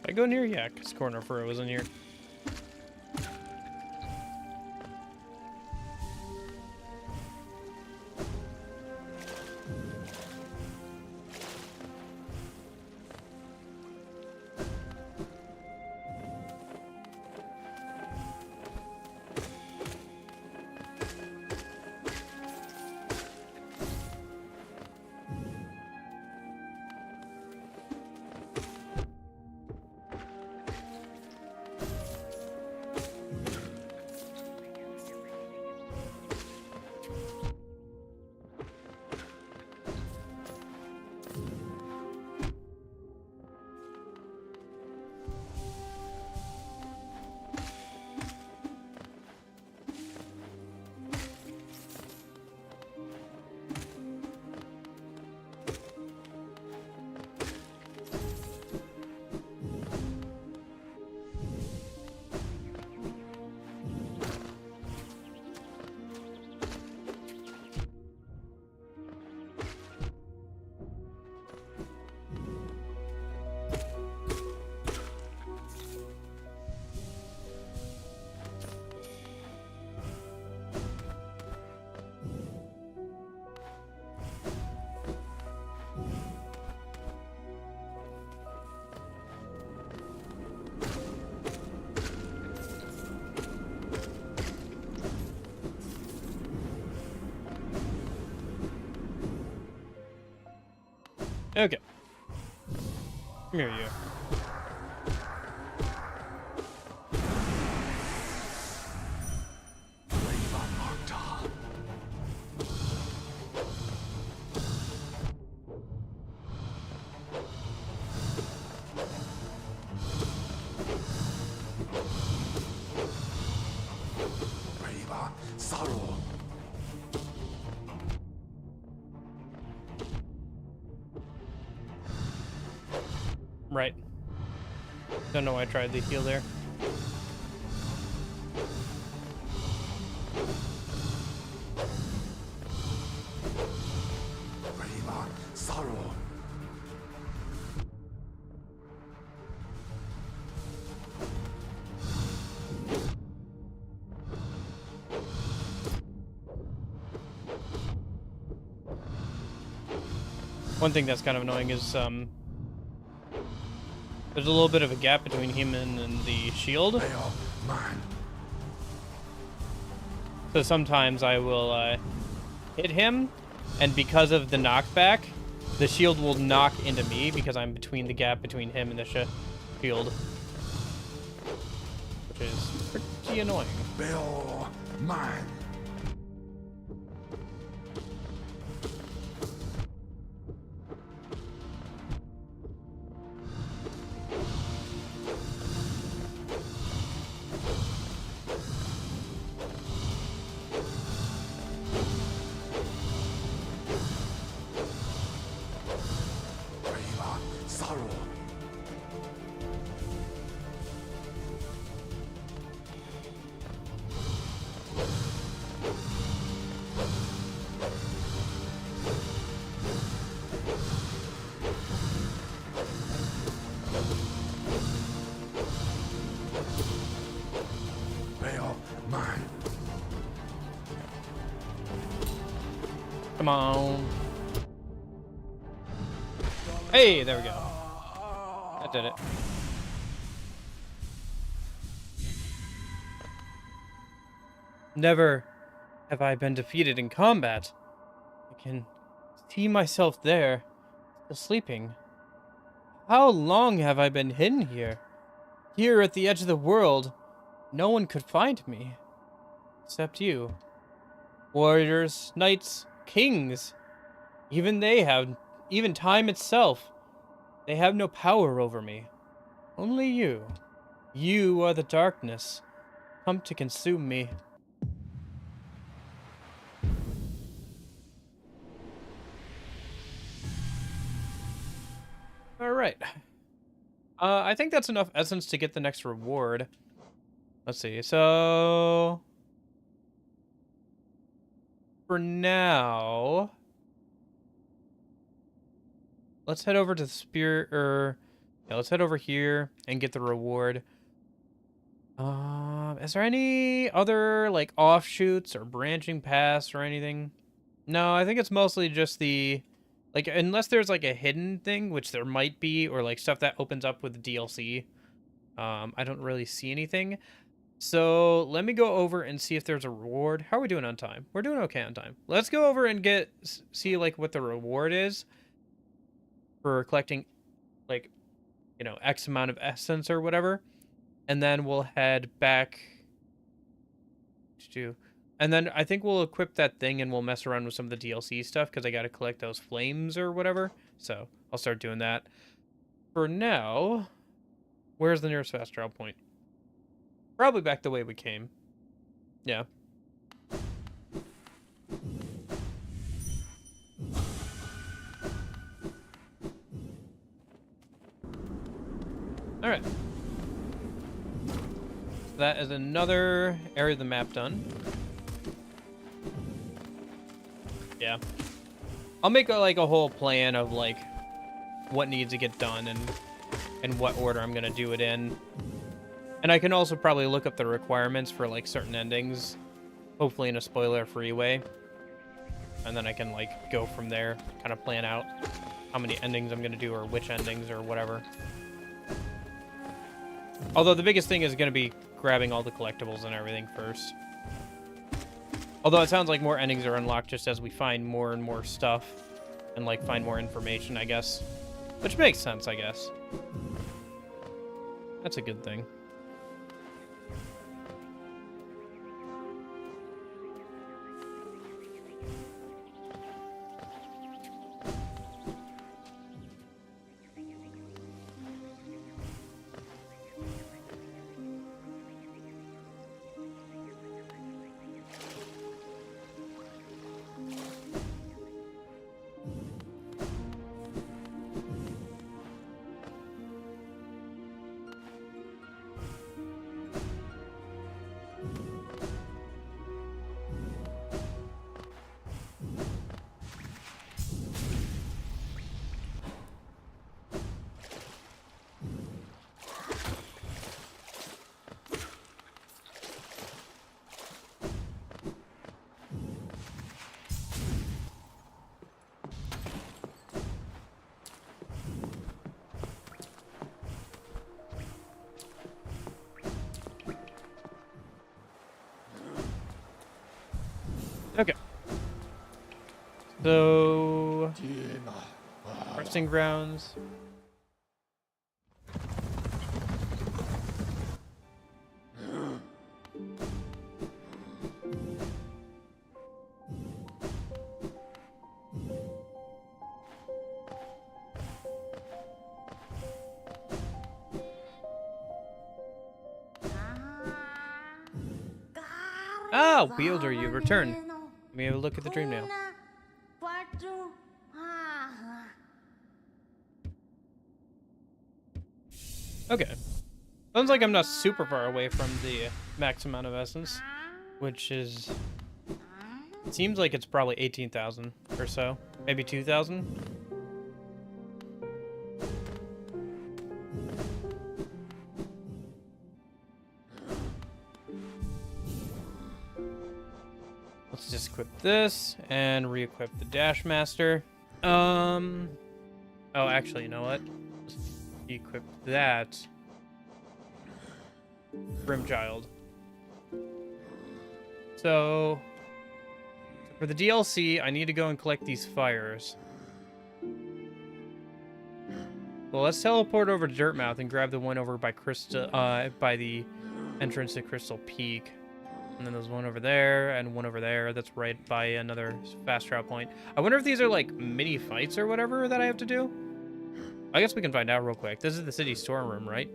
[SPEAKER 1] Did I go near? Yeah, because Corner Furrow was in here. Okay. Here you.
[SPEAKER 2] Sorrow.
[SPEAKER 1] Right. Don't know why I tried the heal there.
[SPEAKER 2] Sorrow.
[SPEAKER 1] One thing that's kind of annoying is there's a little bit of a gap between him and the shield. So sometimes I will hit him, and because of the knockback, the shield will knock into me because I'm between the gap between him and the shield. Which is pretty annoying.
[SPEAKER 2] Bill, mine. Sorrow. Bill, mine.
[SPEAKER 1] Come on. Hey, there we go. That did it. Never have I been defeated in combat. I can see myself there, still sleeping. How long have I been hidden here? Here at the edge of the world, no one could find me. Except you. Warriors, knights, kings. Even time itself. They have no power over me. Only you. You are the darkness, come to consume me. Alright. I think that's enough essence to get the next reward. Let's see, so... For now... Let's head over to the spirit, yeah, let's head over here and get the reward. Is there any other, like, offshoots or branching paths or anything? No, I think it's mostly just the... Like, unless there's, like, a hidden thing, which there might be, or, like, stuff that opens up with the DLC. I don't really see anything. So, let me go over and see if there's a reward. How are we doing on time? We're doing okay on time. Let's go over and see, like, what the reward is for collecting, like, you know, X amount of essence or whatever. And then we'll head back to... And then I think we'll equip that thing and we'll mess around with some of the DLC stuff because I got to collect those flames or whatever. So I'll start doing that. For now, where's the nearest fast travel point? Probably back the way we came. Yeah. All right. That is another area of the map done. Yeah. I'll make like a whole plan of like what needs to get done and what order I'm gonna do it in. And I can also probably look up the requirements for like certain endings, hopefully in a spoiler-free way. And then I can like go from there, kind of plan out how many endings I'm gonna do or which endings or whatever. Although the biggest thing is gonna be grabbing all the collectibles and everything first. Although it sounds like more endings are unlocked just as we find more and more stuff and like find more information, I guess. Which makes sense, I guess. That's a good thing. Okay. So, resting grounds. Ah, Wielder, you returned. Let me have a look at the dream now. Okay. Sounds like I'm not super far away from the max amount of essence, which is... It seems like it's probably 18,000 or so. Maybe 2,000? Let's just equip this and re-equip the Dash Master. Oh, actually, you know what? Let's equip that. Brimchild. So For the DLC, I need to go and collect these fires. Well, let's teleport over to Dirtmouth and grab the one over by by the entrance to Crystal Peak. And then there's one over there and one over there. That's right by another fast travel point. I wonder if these are like mini fights or whatever that I have to do. I guess we can find out real quick. This is the city storeroom, right?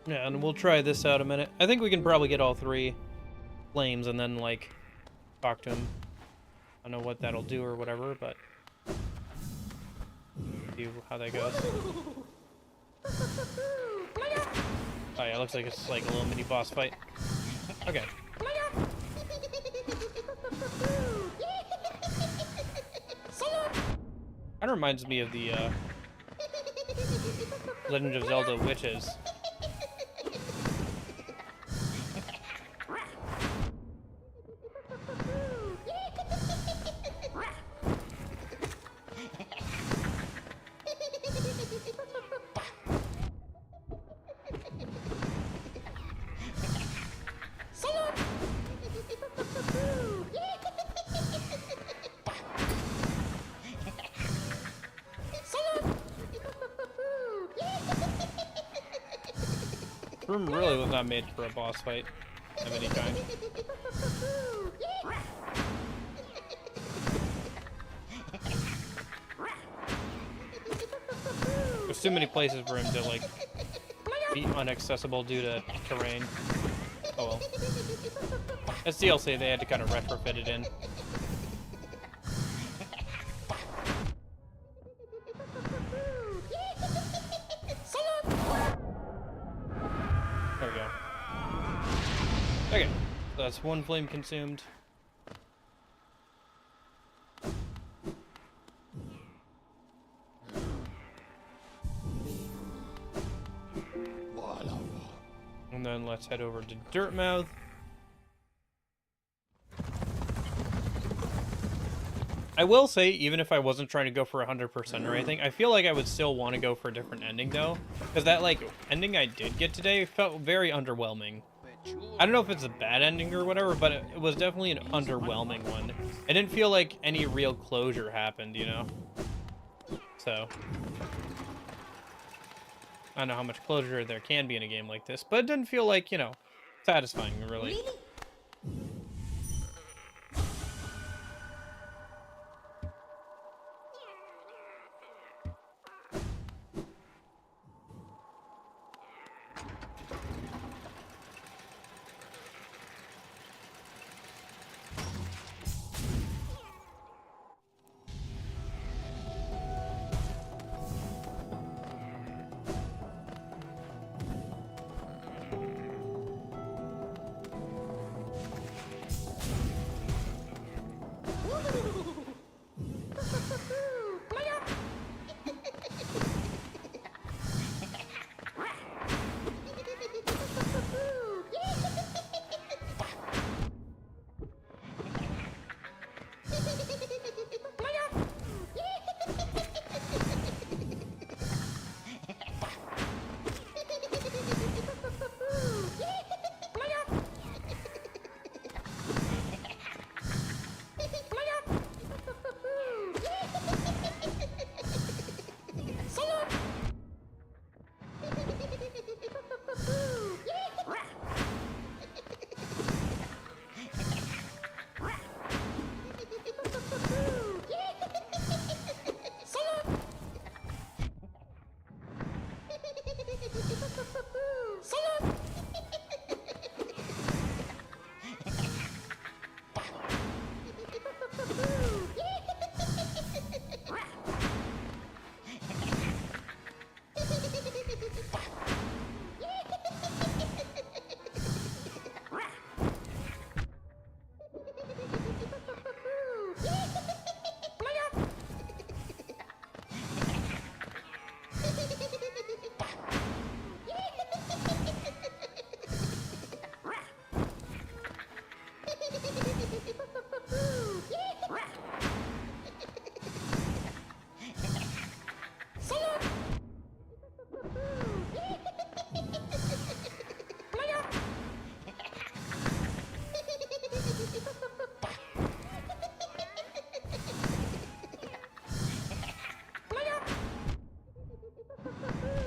[SPEAKER 1] Yeah, and we'll try this out a minute. I think we can probably get all 3 flames and then, like, talk to him. I don't know what that'll do or whatever, but see how that goes. Oh yeah, looks like it's like a little mini boss fight. Okay. Kind of reminds me of the Legend of Zelda Witches. Room really was not made for a boss fight of any kind. There's too many places for him to like be inaccessible due to terrain. Oh well. As DLC, they had to kind of retrofit it in. There we go. Okay, so that's 1 flame consumed. And then let's head over to Dirtmouth. I will say, even if I wasn't trying to go for 100% or anything, I feel like I would still want to go for a different ending, though. Because that, like, ending I did get today felt very underwhelming. I don't know if it's a bad ending or whatever, but it was definitely an underwhelming one. It didn't feel like any real closure happened, you know? So I don't know how much closure there can be in a game like this, but it didn't feel like, you know, satisfying, really.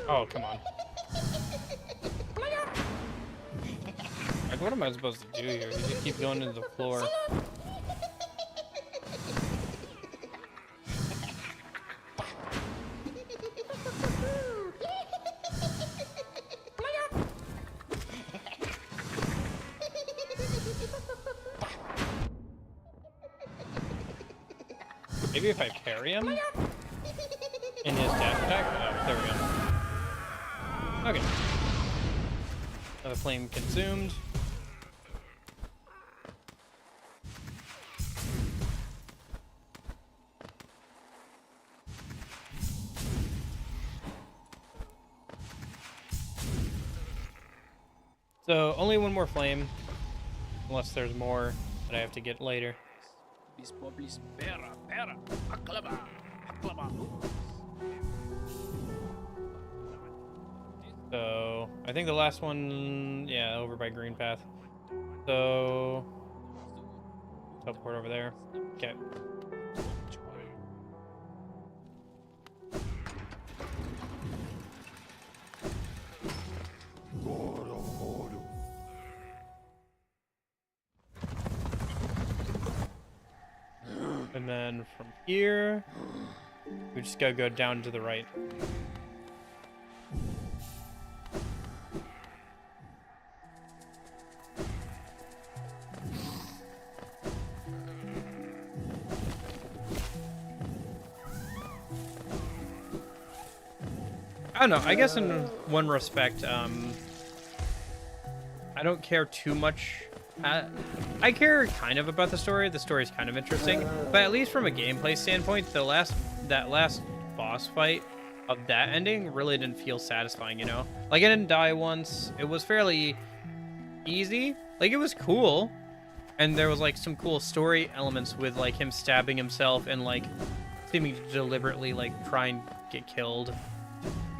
[SPEAKER 1] Oh, come on. Like, what am I supposed to do here? You just keep going into the floor. Maybe if I parry him in his dash attack? Oh, there we go. Okay. Another flame consumed. So, only one more flame. Unless there's more that I have to get later. So, I think the last one, yeah, over by Green Path. So, teleport over there. Okay. And then from here, we just gotta go down to the right. I don't know. I guess in one respect, I don't care too much. I care kind of about the story. The story's kind of interesting, but at least from a gameplay standpoint, that last boss fight of that ending really didn't feel satisfying. You know, like I didn't die once. It was fairly easy. Like it was cool, and there was like some cool story elements with like him stabbing himself and like seeming to deliberately like try and get killed,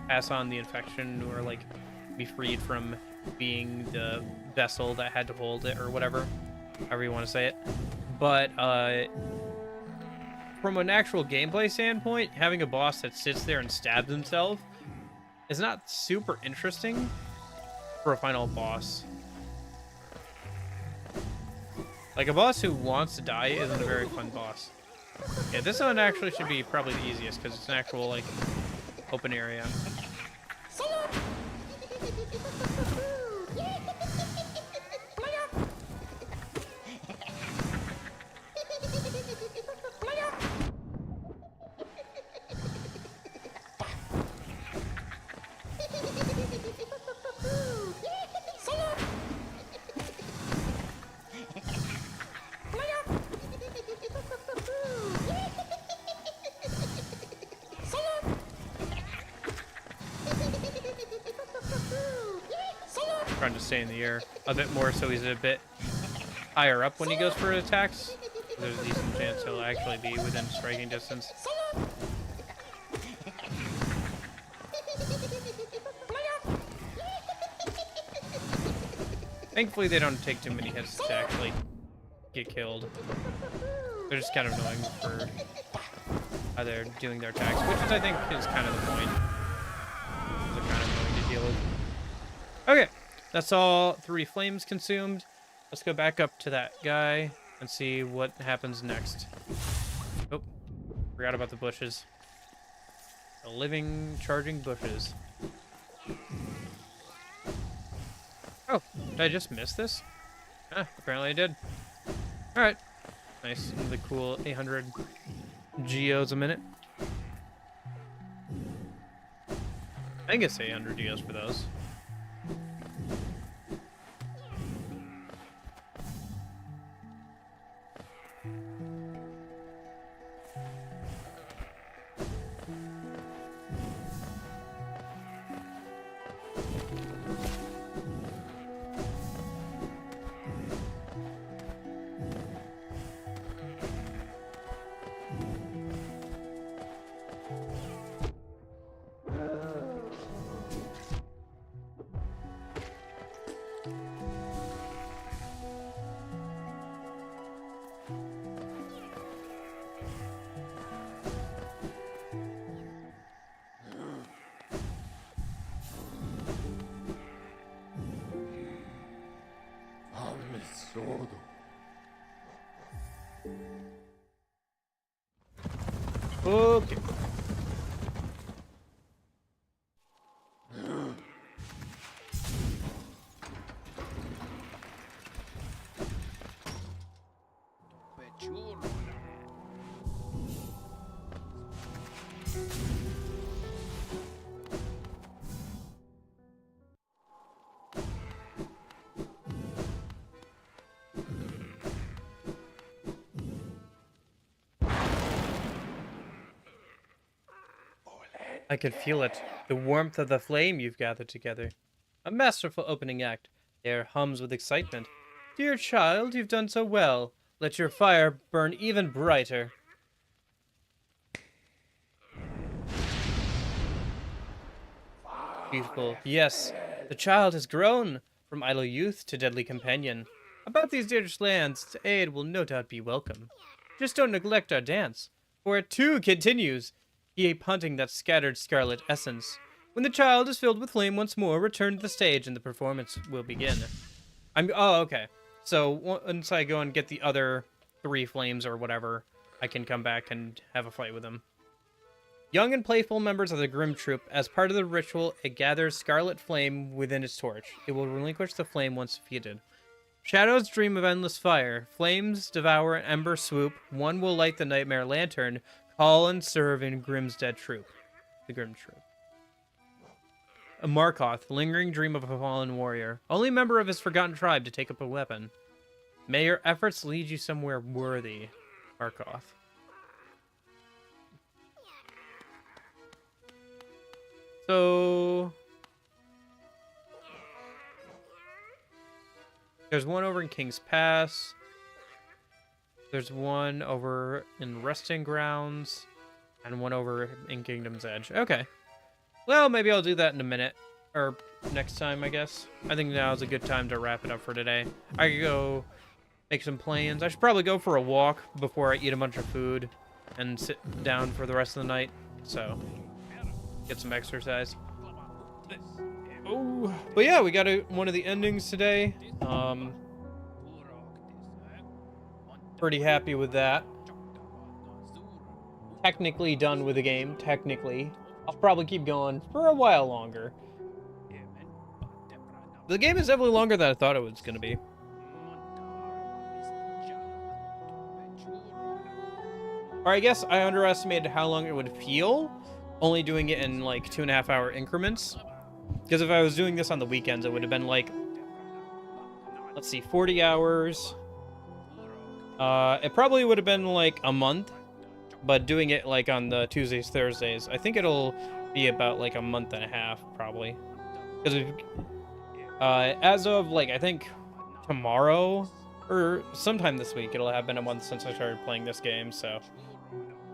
[SPEAKER 1] pass on the infection, or like be freed from being the vessel that had to hold it, or whatever, however you want to say it. But from an actual gameplay standpoint, having a boss that sits there and stabs himself is not super interesting for a final boss. Like, a boss who wants to die isn't a very fun boss. Yeah, this one actually should be probably the easiest because it's an actual, like, open area. Trying to stay in the air a bit more so he's a bit higher up when he goes for attacks. There's a decent chance he'll actually be within striking distance. Thankfully they don't take too many hits to actually get killed. They're just kind of annoying for how they're doing their attacks, which I think is kind of the point. They're kind of annoying to deal with. Okay. That's all 3 flames consumed. Let's go back up to that guy and see what happens next. Oh, forgot about the bushes. The living, charging bushes. Oh, did I just miss this? Ah, apparently I did. Alright. Nice. The cool 800 geos a minute. I think it's 800 geos for those. Okay. I can feel it. The warmth of the flame you've gathered together. A masterful opening act. The air hums with excitement. Dear child, you've done so well. Let your fire burn even brighter. Beautiful. Yes, the child has grown from idle youth to deadly companion. About these dangerous lands, its aid will no doubt be welcome. Just don't neglect our dance, for it too continues. Keep hunting that scattered scarlet essence. When the child is filled with flame once more, return to the stage and the performance will begin. Oh, okay. So once I go and get the other 3 flames or whatever, I can come back and have a fight with them. Young and playful members of the Grim Troop, as part of the ritual, it gathers scarlet flame within its torch. It will relinquish the flame once defeated. Shadows dream of endless fire. Flames devour an ember swoop. One will light the nightmare lantern. Call and serve in Grim's dead troop. The Grim Troop. A Markoth, lingering dream of a fallen warrior. Only member of his forgotten tribe to take up a weapon. May your efforts lead you somewhere worthy. Markoth. So there's one over in King's Pass. There's one over in Resting Grounds, and one over in Kingdom's Edge. Okay. Well, maybe I'll do that in a minute, or next time, I guess. I think now is a good time to wrap it up for today. I could go make some plans. I should probably go for a walk before I eat a bunch of food and sit down for the rest of the night. So get some exercise. Oh, but yeah, we got one of the endings today. Pretty happy with that. Technically done with the game, technically. I'll probably keep going for a while longer. The game is definitely longer than I thought it was going to be. Or I guess I underestimated how long it would feel, only doing it in like 2.5 hour increments. Because if I was doing this on the weekends, it would have been like, let's see, 40 hours. It probably would have been like a month, but doing it like on the Tuesdays, Thursdays, I think it'll be about like a month and a half, probably. Because as of like, I think tomorrow or sometime this week, it'll have been a month since I started playing this game, so.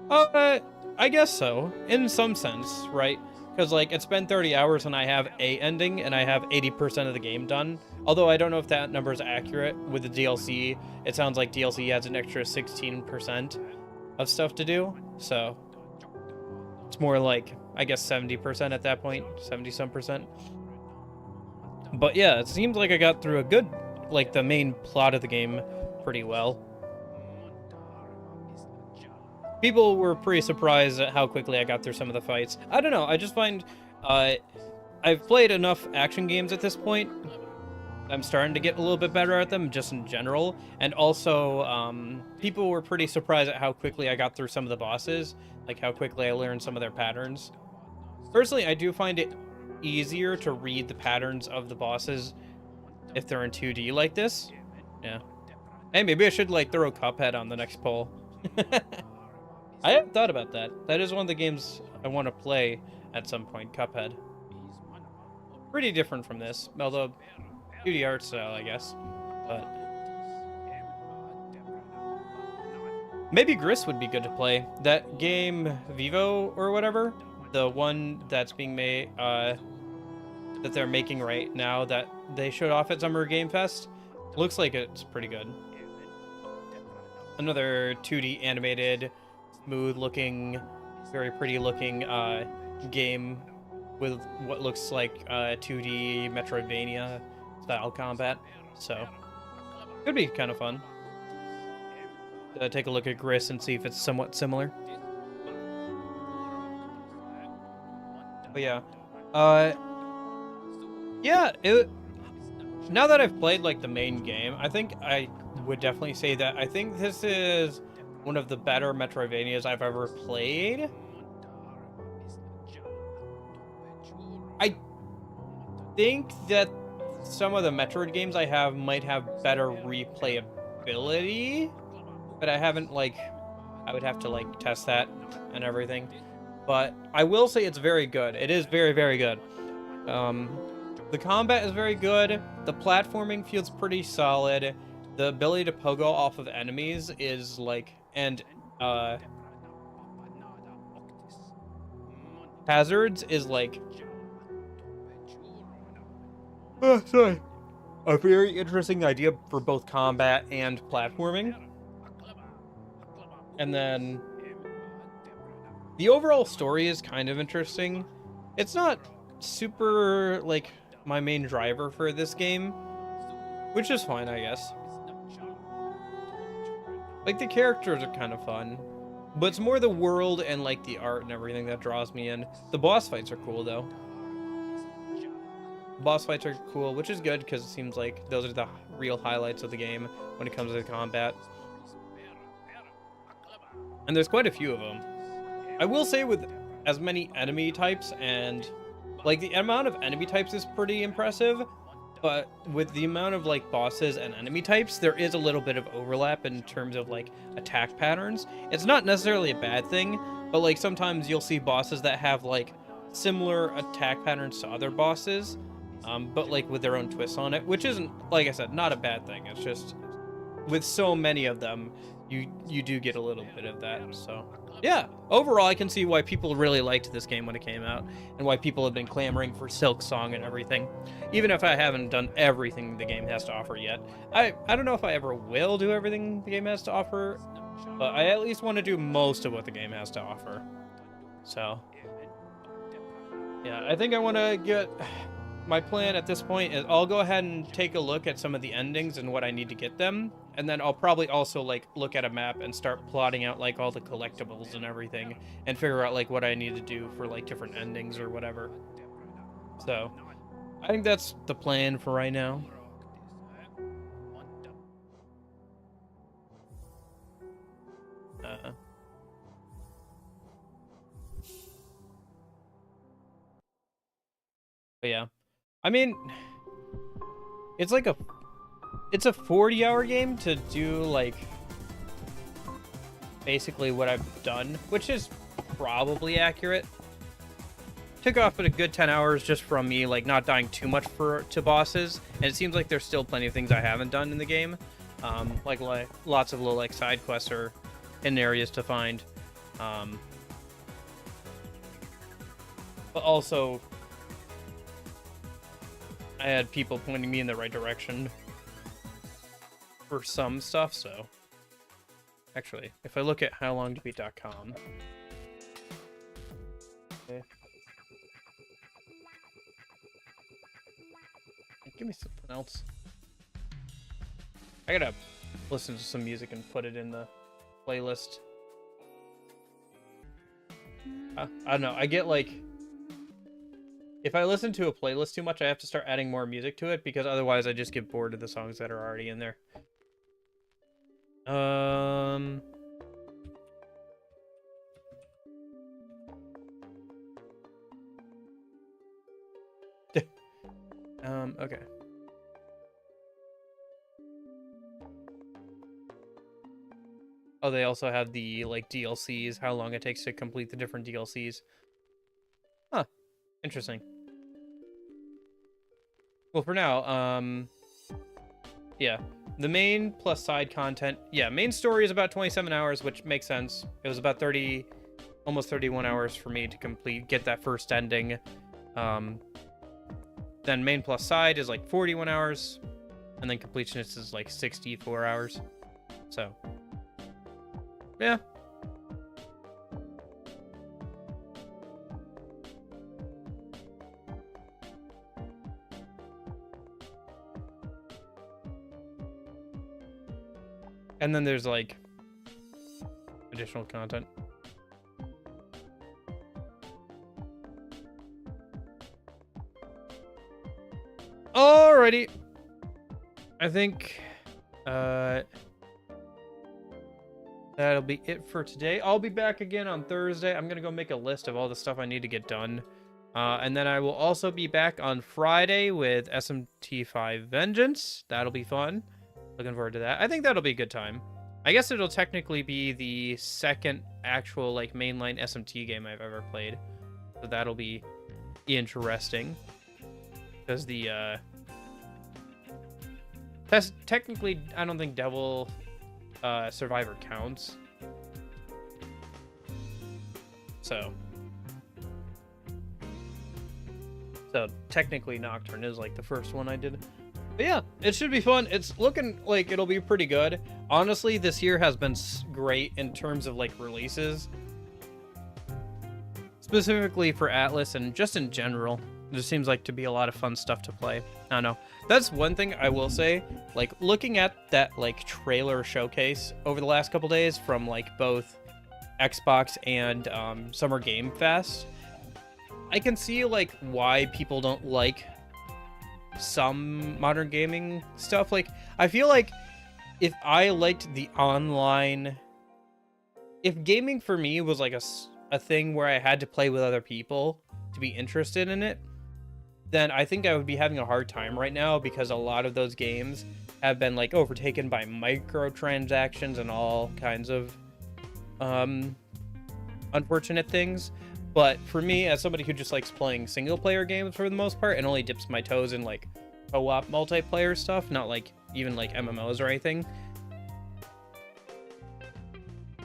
[SPEAKER 1] I guess so, in some sense, right? Because, like, it's been 30 hours and I have a ending, and I have 80% of the game done. Although I don't know if that number is accurate with the DLC. It sounds like DLC adds an extra 16% of stuff to do. So, it's more like, I guess, 70% at that point. 70-some percent. But yeah, it seems like I got through a good, like, the main plot of the game pretty well. People were pretty surprised at how quickly I got through some of the fights. I don't know, I just find, I've played enough action games at this point. I'm starting to get a little bit better at them, just in general. And also, people were pretty surprised at how quickly I got through some of the bosses. Like, how quickly I learned some of their patterns. Personally, I do find it easier to read the patterns of the bosses if they're in 2D like this. Yeah. Hey, maybe I should, like, throw Cuphead on the next poll. I haven't thought about that. That is one of the games I want to play at some point, Cuphead. Pretty different from this, although 2D art style, I guess. But maybe Gris would be good to play. That game, Vivo or whatever, the one that's being made, that they're making right now, that they showed off at Summer Game Fest, looks like it's pretty good. Another 2D animated, smooth looking, very pretty looking game with what looks like 2D metroidvania style combat. So could be kind of fun. Take a look at Gris and see if it's somewhat similar. But yeah. Uh, yeah, now that I've played like the main game, I think I would definitely say that I think this is one of the better Metroidvanias I've ever played. I think that some of the Metroid games I have might have better replayability, but I haven't like I would have to like test that and everything. But I will say it's very good. It is very, very good. Um, the combat is very good. The platforming feels pretty solid. The ability to pogo off of enemies is like, and uh, hazards is like, oh, sorry, a very interesting idea for both combat and platforming. And then the overall story is kind of interesting. It's not super like my main driver for this game, which is fine, I guess. Like the characters are kind of fun, but it's more the world and like the art and everything that draws me in. The boss fights are cool though. Boss fights are cool, which is good because it seems like those are the real highlights of the game when it comes to combat. And there's quite a few of them. I will say with as many enemy types and like the amount of enemy types is pretty impressive, but with the amount of like bosses and enemy types, there is a little bit of overlap in terms of like attack patterns. It's not necessarily a bad thing, but like sometimes you'll see bosses that have like similar attack patterns to other bosses, but like with their own twists on it, which isn't, like I said, not a bad thing. It's just with so many of them, you do get a little bit of that. So yeah, overall I can see why people really liked this game when it came out and why people have been clamoring for Silk Song and everything, even if I haven't done everything the game has to offer yet. I don't know if I ever will do everything the game has to offer, but I at least want to do most of what the game has to offer. So yeah, I think I want to get my plan at this point is I'll go ahead and take a look at some of the endings and what I need to get them, and then I'll probably also like look at a map and start plotting out like all the collectibles and everything and figure out like what I need to do for like different endings or whatever. So I think that's the plan for right now. uh, but yeah, I mean, it's like it's a 40-hour game to do like basically what I've done, which is probably accurate. Took off at a good 10 hours just from me like not dying too much to bosses, and it seems like there's still plenty of things I haven't done in the game, like lots of little like side quests or hidden areas to find, but also I had people pointing me in the right direction for some stuff. So actually, if I look at howlongtobeat.com, okay. Give me something else. I gotta listen to some music and put it in the playlist. I don't know. I get like, if I listen to a playlist too much, I have to start adding more music to it because otherwise I just get bored of the songs that are already in there. Okay. Oh, they also have the like DLCs, how long it takes to complete the different DLCs. Huh. Interesting. Well, for now, yeah. The main plus side content. Yeah, main story is about 27 hours, which makes sense. It was about 30, almost 31 hours for me to get that first ending. Then main plus side is like 41 hours, and then completionist is like 64 hours. So, yeah. And then there's like additional content. Alrighty. I think that'll be it for today. I'll be back again on Thursday. I'm gonna go make a list of all the stuff I need to get done. And then I will also be back on Friday with SMT5 Vengeance. That'll be fun. Looking forward to that. I think that'll be a good time. I guess it'll technically be the second actual like mainline SMT game I've ever played. So that'll be interesting. Because the technically I don't think Devil Survivor counts. So technically Nocturne is like the first one I did. But yeah, it should be fun. It's looking like it'll be pretty good. Honestly, this year has been great in terms of like releases. Specifically for Atlas and just in general. There seems like to be a lot of fun stuff to play. I don't know. That's one thing I will say. Like looking at that like trailer showcase over the last couple days from like both Xbox and Summer Game Fest, I can see like why people don't like some modern gaming stuff. Like I feel like if I liked the online, if gaming for me was like a thing where I had to play with other people to be interested in it, then I think I would be having a hard time right now because a lot of those games have been like overtaken by microtransactions and all kinds of unfortunate things. But for me, as somebody who just likes playing single player games for the most part and only dips my toes in like co-op multiplayer stuff, not like even like MMOs or anything,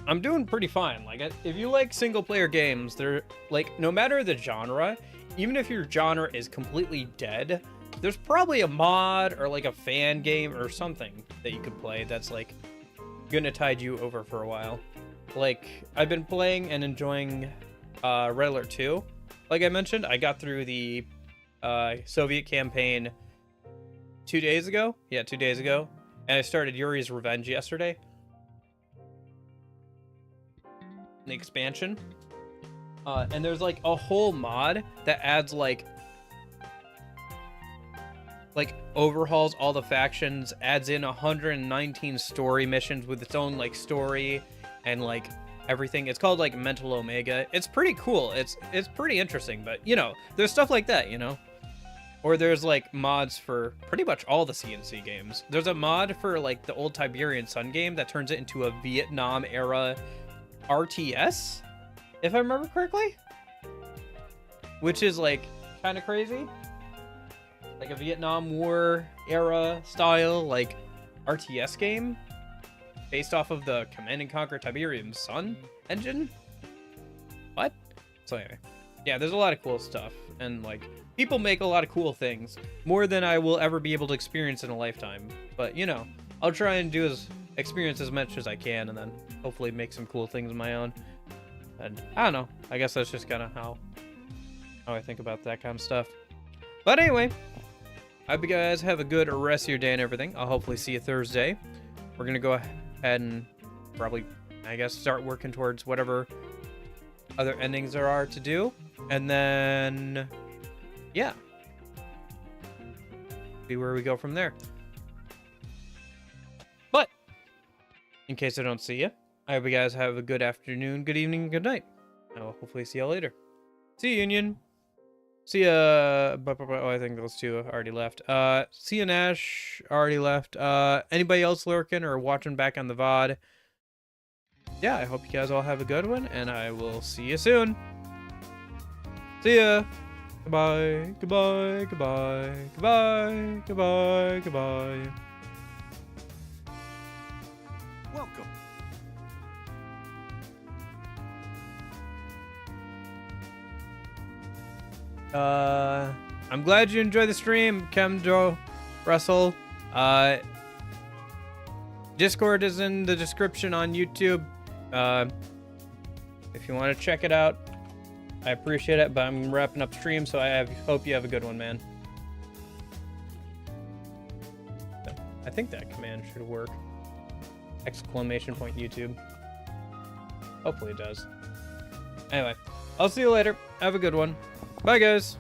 [SPEAKER 1] I'm doing pretty fine. Like if you like single player games, they're like, no matter the genre, even if your genre is completely dead, there's probably a mod or like a fan game or something that you could play that's like gonna tide you over for a while. Like I've been playing and enjoying Red Alert 2. Like I mentioned, I got through the Soviet campaign 2 days ago. Yeah, 2 days ago. And I started Yuri's Revenge yesterday. The expansion. And there's like a whole mod that adds like overhauls all the factions, adds in 119 story missions with its own like story and like everything. It's called like Mental Omega. It's pretty cool. It's pretty interesting, but you know, there's stuff like that, you know. Or there's like mods for pretty much all the CNC games. There's a mod for like the old Tiberian Sun game that turns it into a Vietnam era RTS, if I remember correctly, which is like kind of crazy, like a Vietnam War era style like RTS game based off of the Command and Conquer Tiberian Sun engine. What? So anyway, yeah, there's a lot of cool stuff, and like people make a lot of cool things, more than I will ever be able to experience in a lifetime. But you know, I'll try and experience as much as I can, and then hopefully make some cool things of my own. And I don't know, I guess that's just kind of how I think about that kind of stuff. But anyway, I hope you guys have a good rest of your day and everything. I'll hopefully see you Thursday. We're gonna go ahead and probably, I guess, start working towards whatever other endings there are to do, and then yeah, see where we go from there. But in case I don't see you, I hope you guys have a good afternoon, good evening, good night. I will hopefully see you later. See you, Union. See ya. Oh, I think those two already left. See ya, Nash. Already left. Anybody else lurking or watching back on the VOD? Yeah, I hope you guys all have a good one, and I will see you soon. See ya. Goodbye. Goodbye. Goodbye. Goodbye. Goodbye. Goodbye.
[SPEAKER 2] Welcome.
[SPEAKER 1] I'm glad you enjoyed the stream, Chemdro Russell. Discord is in the description on YouTube. If you want to check it out, I appreciate it, but I'm wrapping up stream, so hope you have a good one, man. I think that command should work. Exclamation point YouTube. Hopefully it does. Anyway, I'll see you later. Have a good one. Bye, guys.